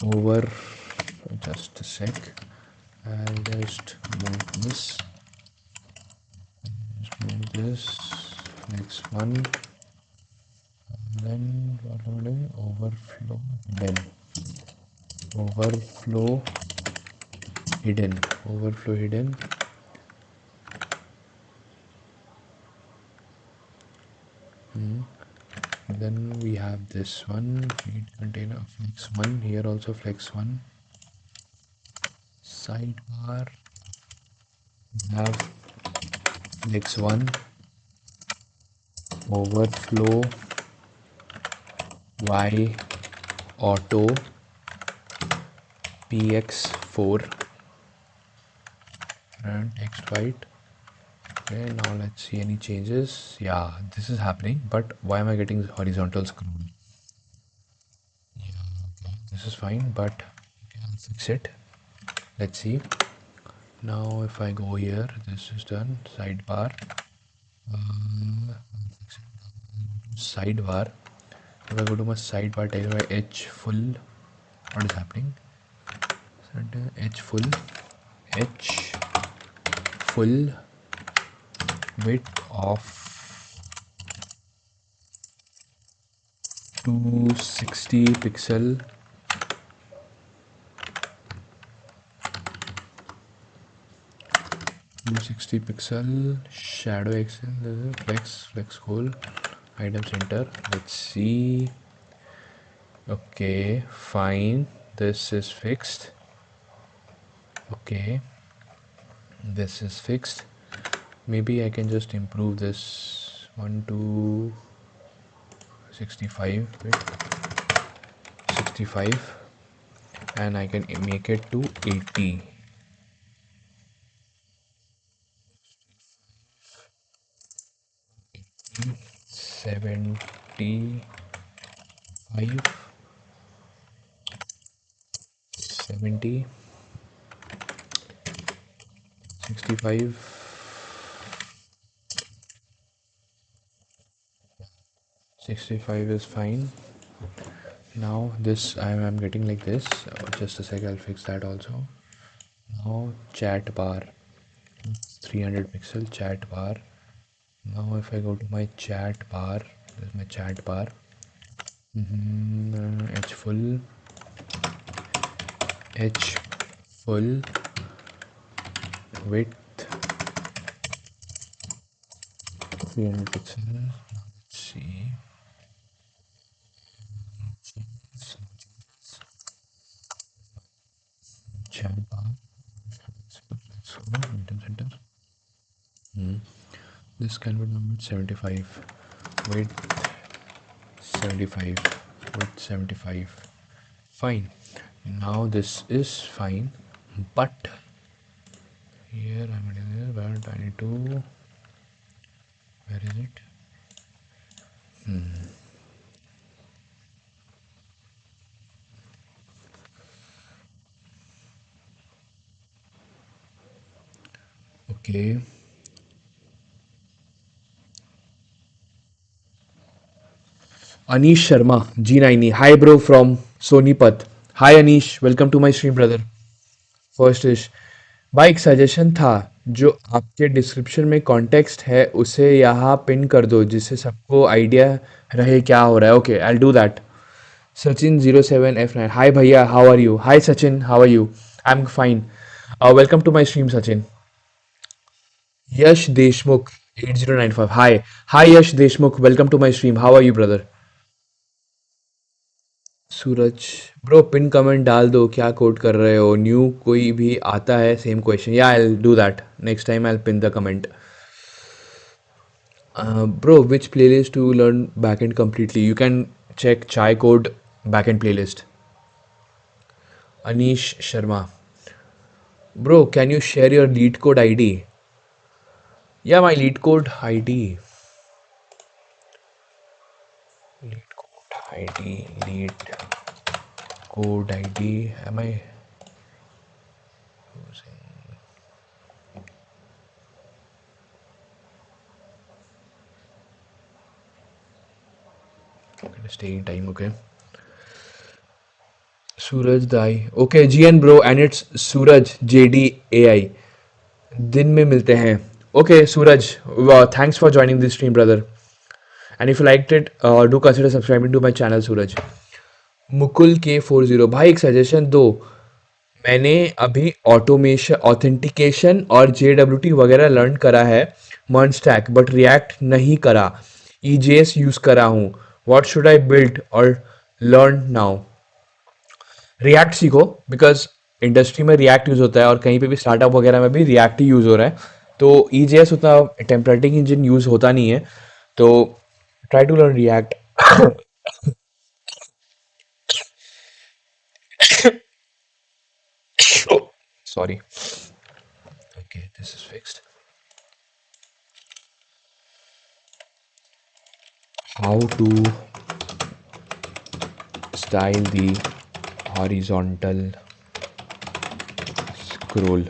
over, just a sec, I'll just move this, next one, then what am I doing? Overflow hidden, overflow hidden, overflow hidden. Then we have this one, read container flex one, here also flex one, sidebar, we have flex one, overflow y auto px4 and text white. Okay, now let's see any changes. Yeah, this is happening, but why am I getting horizontal scroll? Okay, this is fine, but okay, I'll fix it. Let's see. Now if I go here, this is done. Sidebar. I'll fix it. Sidebar. If I go to my sidebar, tell my h full. What is happening? H full. H full width of 260 pixel, 260 pixel, shadow excel, flex hole, item center. Let's see. Okay, fine, this is fixed. Okay, this is fixed. Maybe I can just improve this one to 65 bit, 65, and I can make it to 80. 75, 70, 65, 65 is fine. Now this I'm getting like this. Just a sec, I'll fix that also. Now chat bar, 300 pixel chat bar. Now if I go to my chat bar, there's my chat bar. H full, H full width 300 pixel. Now let's see. Chat bar. Let's go item center. This can be numbered 75. Width 75. Width 75. Fine. Now this is fine, but here I'm getting there, but I need to. Where is it? Okay. Anish Sharma, G90. Hi, bro, from Sonipat. Hi, Anish. Welcome to my stream, brother. First इश भाई एक suggestion था, जो आपके description में context है उसे यहाँ पिन कर दो जिससे सबको आइडिया रहे क्या हो रहा है. Okay, I do that. Sachin 07F9. Hi भैया, how are you? Hi Sachin, how are you? I am fine. Welcome to my stream Sachin. Yash Deshmukh 8095. Hi. Hi Yash Deshmukh, welcome to my stream. How are you brother? Suraj bro, pin comment डाल दो, क्या code कर रहे हो? New कोई भी आता है सेम क्वेश्चन. या आई do that next time. I pin the comment. Bro, which playlist to learn backend completely? You can check Chai Code backend playlist. Anish Sharma. Bro, can you share your lead code ID? Yeah, my lead code ID. Lead code ID. Lead code ID. Am I gonna stay in time? Okay. Suraj dai okay G N bro and it's Suraj JDAI दिन में मिलते हैं okay Suraj thanks for joining this stream brother and if you like it do consider subscribing to my channel Suraj Mukul K40 भाई एक suggestion दो मैंने अभी automation authentication और JWT वगैरह लर्न करा है मर्न स्टैक बट रिएक्ट नहीं करा EJS यूज करा हूँ व्हाट शुड आई बिल्ड और लर्न नाउ रिएक्ट सीखो बिकॉज इंडस्ट्री में रिएक्ट यूज होता है और कहीं पे भी स्टार्टअप वगैरह में भी रिएक्ट ही यूज हो रहा है तो EJS उतना टेम्पलेटिंग इंजन यूज होता नहीं है तो try to learn React sorry okay this is fixed how to style the horizontal scroll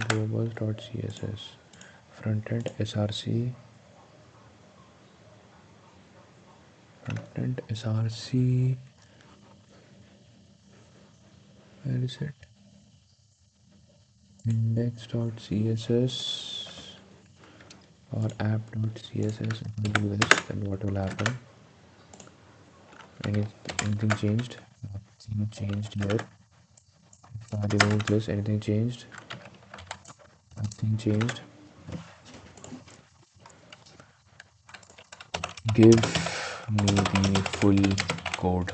global.css frontend src frontend src where is it index.css or app.css if we do this then what will happen anything changed nothing changed here if I remove this anything changed nothing changed give me the full code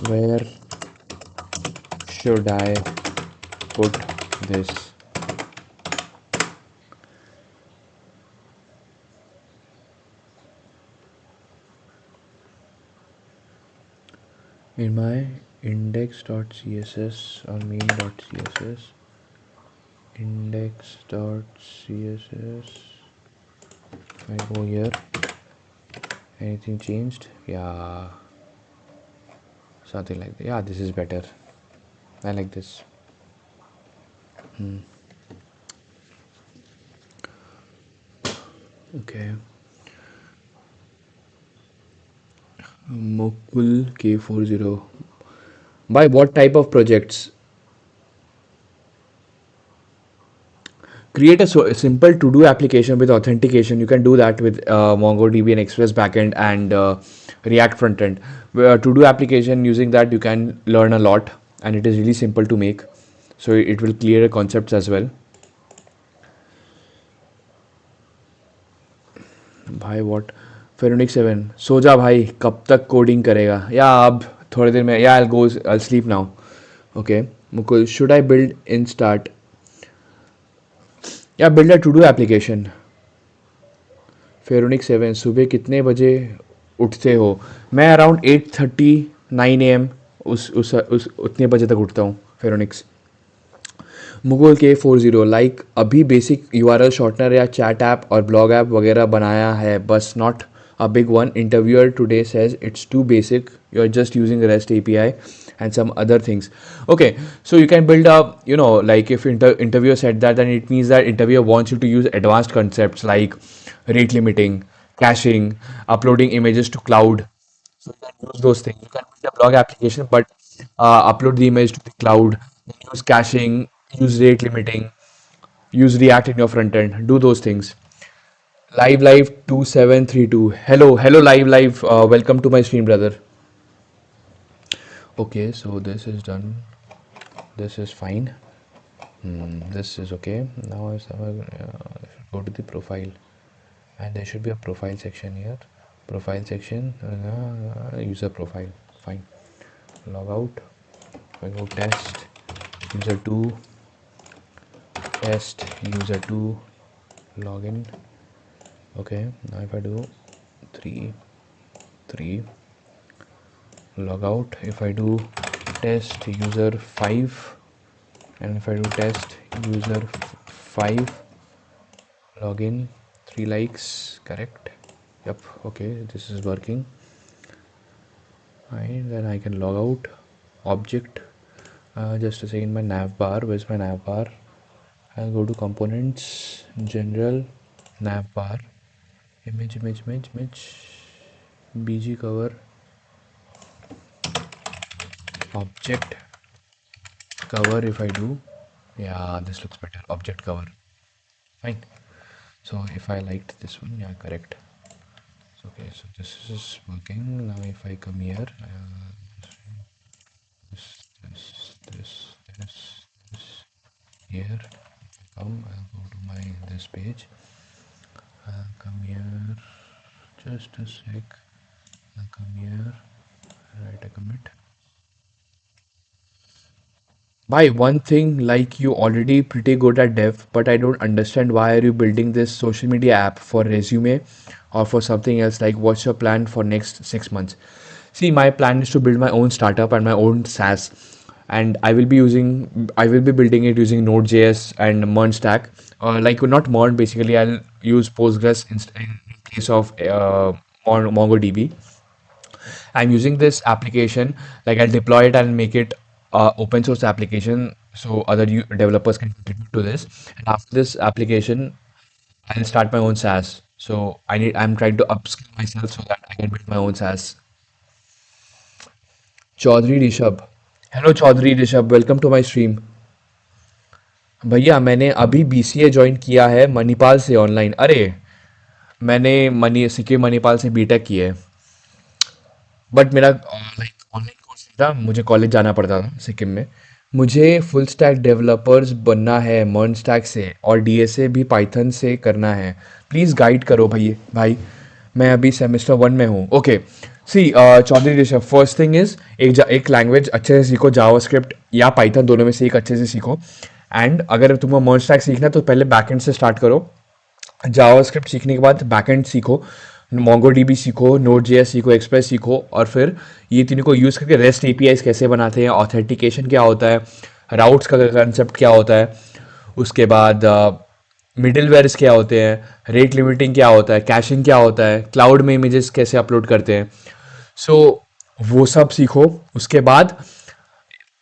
where should I put this in my index.css or main.css index.css if I go here anything changed yeah something like that yeah this is better I like this okay Mokul K40 by what type of projects create a simple to-do application with authentication you can do that with MongoDB and Express backend and React frontend to-do application using that you can learn a lot and it is really simple to make so it will clear the concepts as well भाई what फेरोनिक 7 सो जा भाई कब तक coding करेगा या अब थोड़ी देर में या I'll sleep now okay Mukul should I build in start या build a to do application फेरोनिक 7 सुबह कितने बजे उठते हो मैं अराउंड 8:39 AM उस उतने बजे तक उठता हूँ फेरोनिक्स मुकुल K40 लाइक अभी बेसिक URL शॉर्टनर या चैट ऐप और ब्लॉग ऐप वगैरह बनाया है बस not a big one interviewer today says it's too basic you are just using REST API and some other things. Okay, so you can build up, like if interviewer said that, then it means that interviewer wants you to use advanced concepts like rate limiting, caching, uploading images to cloud. So you can use those things. You can build a blog application, but upload the image to the cloud, use caching, use rate limiting, use React in your front end, do those things. Live 2732. Hello live. Welcome to my stream, brother. Okay, so this is done. This is fine. This is okay. Now go to the profile, and there should be a profile section here. Profile section, user profile. Fine. Log out. I go test user 2, test user 2, login. Okay, now if I do 3, 3, log out. If I do test user 5, and if I do test user 5, login, 3 likes, correct. Yep, okay, this is working. And then I can log out. Object, just to say in my nav bar. Where's my nav bar? I'll go to components, general, nav bar, image, bg cover, object cover. If I do, yeah, this looks better. Object cover, fine. So if I liked this one, yeah, correct. So, okay, so this is working. Now if I come here, this here. If I come, I'll go to my this page. I'll come here. Just a sec. I'll come here. Write a commit. By one thing, like you already pretty good at dev, but I don't understand why are you building this social media app for resume or for something else? Like, what's your plan for next 6 months? See, my plan is to build my own startup and my own SaaS, and I will be building it using Node.js and MERN stack. Like not MERN, basically, I'll use Postgres in place of MongoDB. I'm using this application, like I'll deploy it and make it open source application so other developers can contribute to this. And after this application, I'll start my own SaaS. So I'm trying to upskill myself so that I can build my own SaaS. Chaudhary Rishabh, hello Chaudhary Rishabh, welcome to my stream. भैया मैंने अभी BCA join किया है मणिपाल से online. अरे, मैंने money Sikkim Manipal से BTech की है, बट मेरा लाइक ऑनलाइन कोर्स नहीं था, मुझे कॉलेज जाना पड़ता था सिक्किम में। मुझे फुल स्टैक डेवलपर्स बनना है मर्न स्टैक से, और डीएसए भी पाइथन से करना है। प्लीज़ गाइड करो भाई भाई। मैं अभी सेमेस्टर 1 में हूँ। Okay, C Chaudhary Rishabh, first thing is एक लैंग्वेज अच्छे से सीखो, जावास्क्रिप्ट या पाइथन, दोनों में से एक अच्छे से सीखो। एंड अगर तुम्हें मर्न स्टैक सीखना है तो पहले बैकएंड से स्टार्ट करो। जावास्क्रिप्ट सीखने के बाद बैकएंड सीखो, मोंगोडीबी सीखो, नोड जेएस सीखो, एक्सप्रेस सीखो, और फिर ये तीनों को यूज़ करके रेस्ट एपीआईज कैसे बनाते हैं, ऑथेंटिकेशन क्या होता है, राउट्स का कंसेप्ट क्या होता है, उसके बाद मिडिल वेयर्स क्या होते हैं, रेट लिमिटिंग क्या होता है, कैशिंग क्या होता है, क्लाउड में इमेजेस कैसे अपलोड करते हैं। सो वो सब सीखो। उसके बाद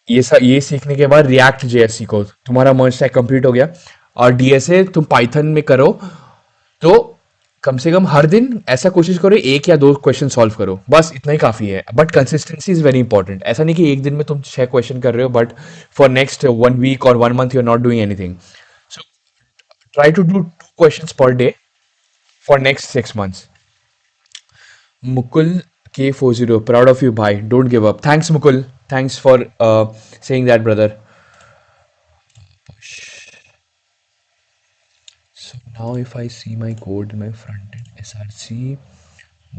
ये सीखने के बाद रिएक्ट जेएस सीखो, तुम्हारा मर्ज स्टैक कंप्लीट हो गया। और डीएसए तुम पाइथन में करो, तो कम से कम हर दिन ऐसा कोशिश करो एक या दो क्वेश्चन सॉल्व करो, बस इतना ही काफ़ी है। But consistency is very important. ऐसा नहीं कि एक दिन में तुम 6 क्वेश्चन कर रहे हो, बट फॉर नेक्स्ट 1 वीक और 1 month you are not doing anything. So try to do 2 questions per day for next 6 months. Mukul K40, proud of you, bhai. Don't give up. Thanks, Mukul. Thanks for saying that, brother. So now if I see my code in my front end SRC,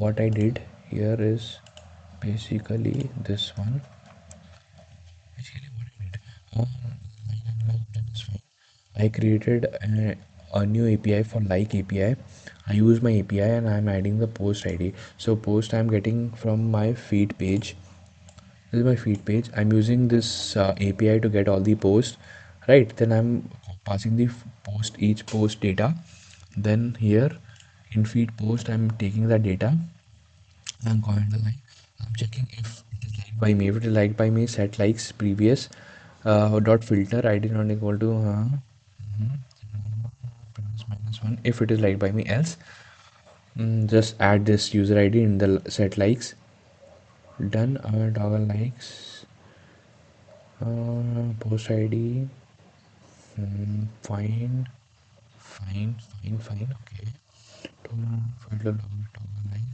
what I did here is basically this one. Basically what I did, I've done this one. I created a new API for like API. I use my API and I'm adding the post ID. So post I'm getting from my feed page. This is my feed page. I'm using this API to get all the posts, right? Then I'm passing the each post data. Then here in feed post, I'm taking that data. I'm calling the line. I'm checking if liked by me. If it is liked by me, set likes previous dot filter id not equal to previous minus one. If it is liked by me, else just add this user id in the set likes. Done. Toggle likes. Post id. Fine. Fine. Fine. Fine. Okay. Filter toggle like.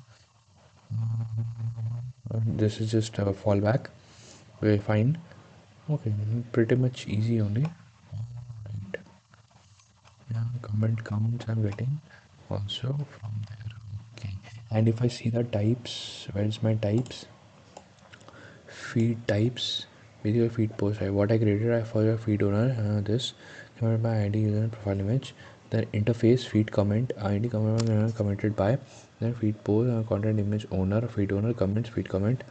This is just a fallback. Okay. Fine. Okay. Pretty much easy only. Right. Yeah, comment counts I'm getting also from there. Okay. And if I see the types, where is my types? Feed types. Basically feed post. What I created for your feed owner. This comment by ID user profile image. Then interface feed comment ID comment commented by. Then feed post content image owner feed owner comments feed comment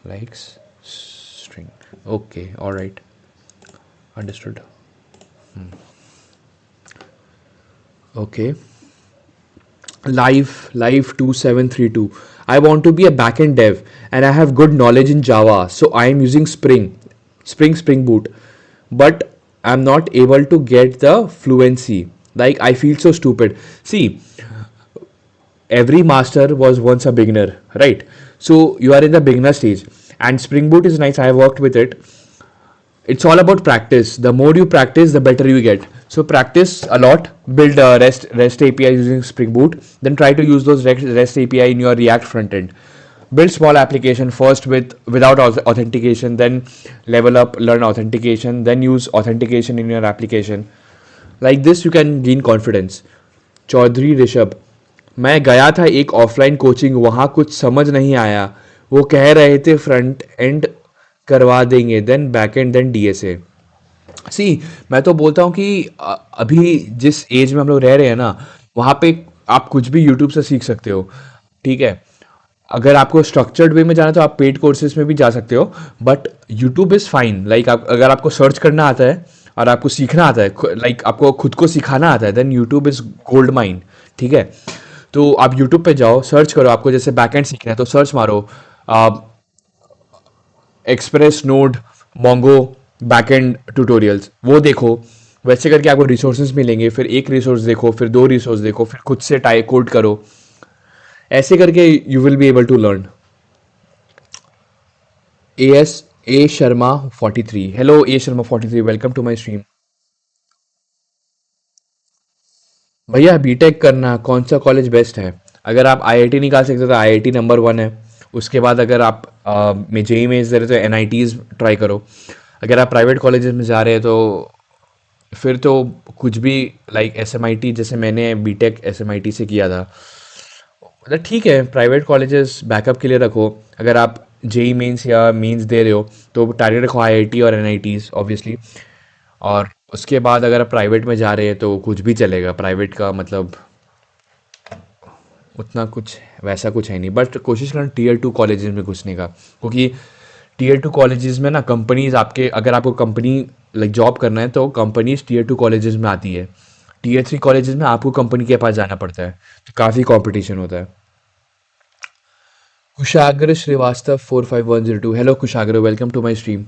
likes string. Okay. All right. Understood. Okay. Live 2732. I want to be a backend dev and I have good knowledge in Java, so I am using Spring Boot, but I'm not able to get the fluency. Like, I feel so stupid. See, every master was once a beginner, right? So you are in the beginner stage, and Spring Boot is nice. I have worked with it. It's all about practice. The more you practice, the better you get. So practice a lot, build a REST API using Spring Boot, then try to use those REST API in your React front end. Build small application first without authentication, then level up, learn authentication, then use authentication in your application. Like this you can gain confidence. Chaudhary Rishabh, मैं गया था एक offline coaching, वहाँ कुछ समझ नहीं आया. वो कह रहे थे फ्रंट एंड करवा देंगे, then back end, then DSA. See, मैं तो बोलता हूँ कि अभी जिस एज में हम लोग रह रहे हैं ना, वहाँ पे आप कुछ भी यूट्यूब से सीख सकते हो. ठीक है. अगर आपको स्ट्रक्चर्ड वे में जाना है तो आप पेड कोर्सेज में भी जा सकते हो, but YouTube is fine. Like आप, अगर आपको सर्च करना आता है और आपको सीखना आता है, लाइक आपको खुद को सिखाना आता है, then YouTube is gold mine. ठीक है. तो आप यूट्यूब पे जाओ, सर्च करो. आपको जैसे बैकएंड सीखना है तो सर्च मारो express node Mongo backend tutorials, वो देखो. वैसे करके आपको रिसोर्सेज मिलेंगे. फिर एक रिसोर्स देखो, फिर दो रिसोर्स देखो, फिर खुद से टाइप कोड करो. ऐसे करके you will be able to learn. S A Sharma 43. Hello A Sharma 43, welcome to my stream. भैया बीटेक करना कौन सा कॉलेज बेस्ट है? अगर आप आईआईटी निकाल सकते हो तो आईआईटी नंबर वन है. उसके बाद अगर आप में जेई में दे रहे तो एनआईटीज ट्राई करो. अगर आप प्राइवेट कॉलेजेस में जा रहे हैं तो फिर तो कुछ भी, लाइक एसएमआईटी, जैसे मैंने बीटेक एसएमआईटी से किया था. मतलब ठीक है, प्राइवेट कॉलेजेस बैकअप के लिए रखो. अगर आप जेई मेंस या मेंस दे रहे हो तो टारगेट रखो आईआईटी और एनआईटीज ऑब्वियसली. और उसके बाद अगर आप प्राइवेट में जा रहे हैं तो कुछ भी चलेगा. प्राइवेट का मतलब उतना कुछ वैसा कुछ है नहीं, बट कोशिश करना टीयर टू कॉलेजेस में घुसने का, क्योंकि टीयर टू कॉलेजेस में ना कंपनीज आपके, अगर आपको कंपनी लाइक जॉब करना है तो कंपनीज टीयर टू कॉलेजेस में आती है. टीयर थ्री कॉलेजेस में आपको कंपनी के पास जाना पड़ता है, तो काफ़ी कंपटीशन होता है. Kushagra Srivastava 45102. Hello Kushagra, welcome to my stream.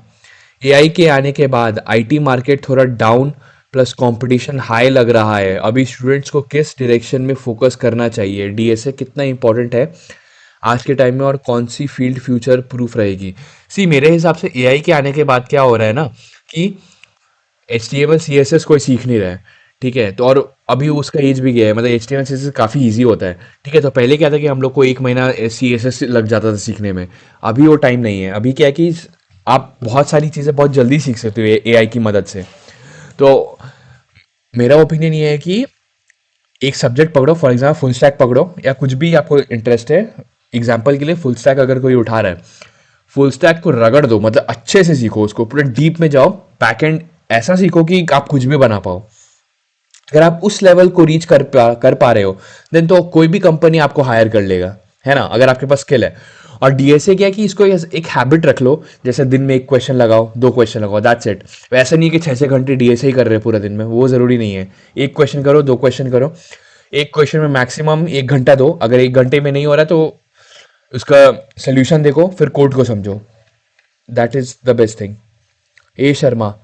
AI के आने के बाद आईटी मार्केट थोड़ा डाउन प्लस कंपटीशन हाई लग रहा है. अभी स्टूडेंट्स को किस डायरेक्शन में फोकस करना चाहिए? डीएसए कितना इंपॉर्टेंट है आज के टाइम में, और कौन सी फील्ड फ्यूचर प्रूफ रहेगी? सी, मेरे हिसाब से एआई के आने के बाद क्या हो रहा है ना कि HTML CSS कोई सीख नहीं रहा है. ठीक है. तो और अभी उसका एज भी गया है, मतलब HTML CSS काफ़ी ईजी होता है. ठीक है. तो पहले क्या था कि हम लोग को एक महीना CSS लग जाता था सीखने में. अभी वो टाइम नहीं है. अभी क्या है कि आप बहुत सारी चीज़ें बहुत जल्दी सीख सकते हो एआई की मदद से. तो मेरा ओपिनियन ये है कि एक सब्जेक्ट पकड़ो, फॉर एग्जाम्पल फुल स्टैक पकड़ो, या कुछ भी आपको इंटरेस्ट है. एग्जाम्पल के लिए फुल स्टैक अगर कोई उठा रहा है, फुल स्टैक को रगड़ दो, मतलब अच्छे से सीखो उसको, पूरा डीप में जाओ. बैकएंड ऐसा सीखो कि आप कुछ भी बना पाओ. अगर आप उस लेवल को रीच कर पा रहे हो, देन तो कोई भी कंपनी आपको हायर कर लेगा, है ना, अगर आपके पास स्किल है. और डीएसए क्या है कि इसको एक हैबिट रख लो. जैसे दिन में एक क्वेश्चन लगाओ, दो क्वेश्चन लगाओ, दैट्स इट. वैसा नहीं कि 6-6 घंटे डीएसए ही कर रहे हैं पूरा दिन में, वो ज़रूरी नहीं है. एक क्वेश्चन करो, दो क्वेश्चन करो. एक क्वेश्चन में मैक्सिमम 1 घंटा दो. अगर 1 घंटे में नहीं हो रहा तो उसका सोल्यूशन देखो, फिर कोड को समझो. That is the best thing. A Sharma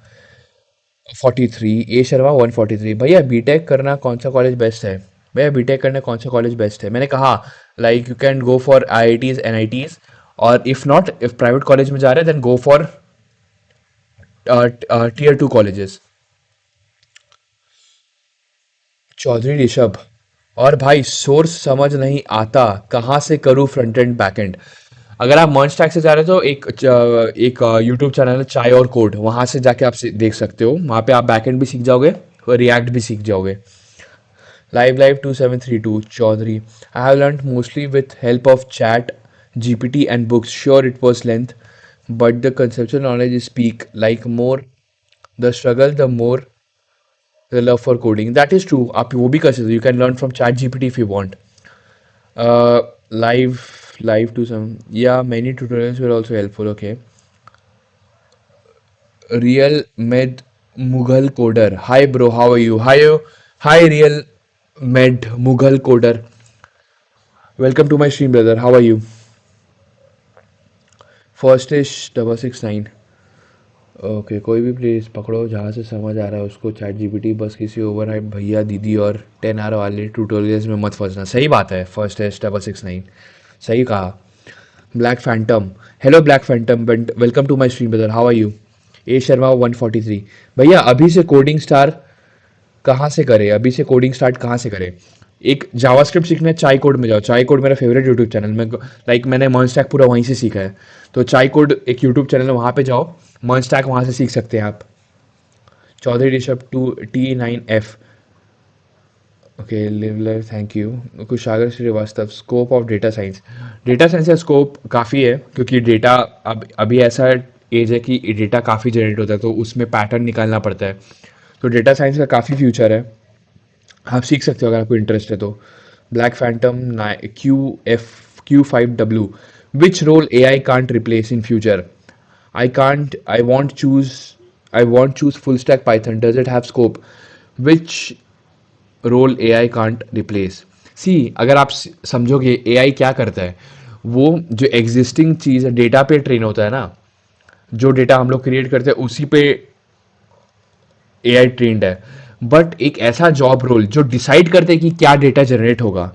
43, A Sharma 143। भैया बीटेक करना कौन सा कॉलेज बेस्ट है? भैया बीटेक करना कौन सा कॉलेज बेस्ट है? मैंने कहा like you can go for IITs NITs, और if not, if private college में जा रहे हैं then go for tier 2 colleges. Chaudhary Rishabh. और भाई सोर्स समझ नहीं आता, कहाँ से करूँ फ्रंट एंड बैक एंड? अगर आप मर्न स्टैक से जा रहे हो तो एक यूट्यूब चैनल है चाय और कोड, वहाँ से जाके आप देख सकते हो। वहाँ पे आप बैक एंड भी सीख जाओगे और रिएक्ट भी सीख जाओगे। Live 2732 Chaudhary. I have learn mostly with help of ChatGPT and books, sure it was length but the conceptual knowledge is speak like more the struggle the more the love for coding. That is true. आप वो भी कर सकते हो. You can learn from chat GPT if you want. uh, live to some, yeah, many tutorials were also helpful. Okay. Real med Mughal coder, hi bro, how are you? Hi real med Mughal coder, welcome to my stream brother, how are you? First is 669। Okay, कोई भी playlist पकड़ो जहाँ से समझ आ रहा है उसको। Chat GPT बस किसी ओवर हाइप भैया दीदी और 10 आवर वाले ट्यूटोरियल्स में मत फंसना। सही बात है, फर्स्ट एस 669, सही कहा। Black phantom, hello black phantom, welcome to my stream brother, how are you? A Sharma 143। भैया अभी से कोडिंग स्टार कहाँ से करे? अभी से कोडिंग स्टार्ट कहाँ से करे? एक जावास्क्रिप्ट सीखना है, चाय कोड में जाओ। चाय कोड मेरा फेवरेट यूट्यूब चैनल में, लाइक मैंने मर्न स्टैक पूरा वहीं से सीखा है। तो चाय कोड एक यूट्यूब चैनल है, वहाँ पे जाओ, मर्न स्टैक वहाँ से सीख सकते हैं आप। चौधरी ऋषभ 2T9F। ओके लिवलर, thank you. Kushagra Srivastava, scope of data science. Data science का स्कोप काफ़ी है, क्योंकि डेटा अब अभी ऐसा एज है कि डेटा काफ़ी जनरेट होता है, तो उसमें पैटर्न निकालना पड़ता है। तो डेटा साइंस का काफ़ी फ्यूचर है, आप सीख सकते हो अगर आपको इंटरेस्ट है तो। Black phantom Q5W, which role A I can't replace in future? I can't, I want choose full stack Python, does it have scope? Which role A I can't replace? See, अगर आप समझोगे ए आई क्या करता है, वो जो एग्जिस्टिंग चीज़ है data पे ट्रेन होता है ना, जो डेटा हम लोग क्रिएट करते हैं उसी पे एआई ट्रेंड है। बट एक ऐसा जॉब रोल जो डिसाइड करते हैं कि क्या डेटा जनरेट होगा,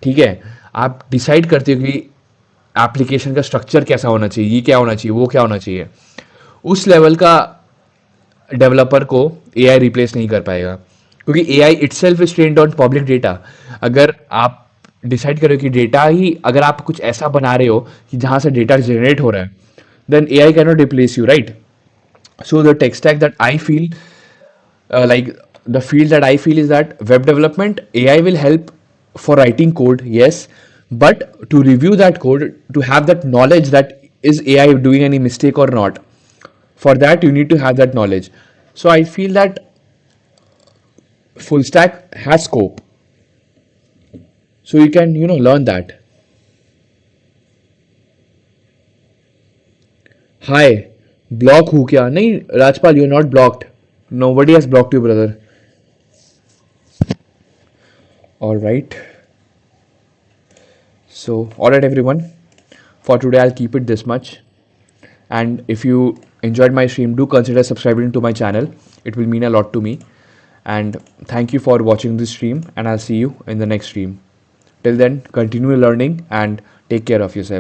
ठीक है, आप डिसाइड करते हो कि एप्लीकेशन का स्ट्रक्चर कैसा होना चाहिए, ये क्या होना चाहिए, वो क्या होना चाहिए, उस लेवल का डेवलपर को एआई रिप्लेस नहीं कर पाएगा, क्योंकि AI itself is trained on public data. अगर आप डिसाइड करो कि डेटा ही, अगर आप कुछ ऐसा बना रहे हो कि जहाँ से डेटा जनरेट हो रहा है, then AI can not replace you, right? So the tech stack that I feel, like the field that I feel is that web development, AI will help for writing code, yes, but to review that code, to have that knowledge that is AI doing any mistake or not, for that you need to have that knowledge. So I feel that full stack has scope, so you can learn that. Hi, block हूँ क्या? नहीं Rajpal, you are not blocked, nobody has blocked you brother. All right, so all right everyone, for today I'll keep it this much, and if you enjoyed my stream, do consider subscribing to my channel, it will mean a lot to me. And thank you for watching this stream, and I'll see you in the next stream. Till then, continue learning and take care of yourself.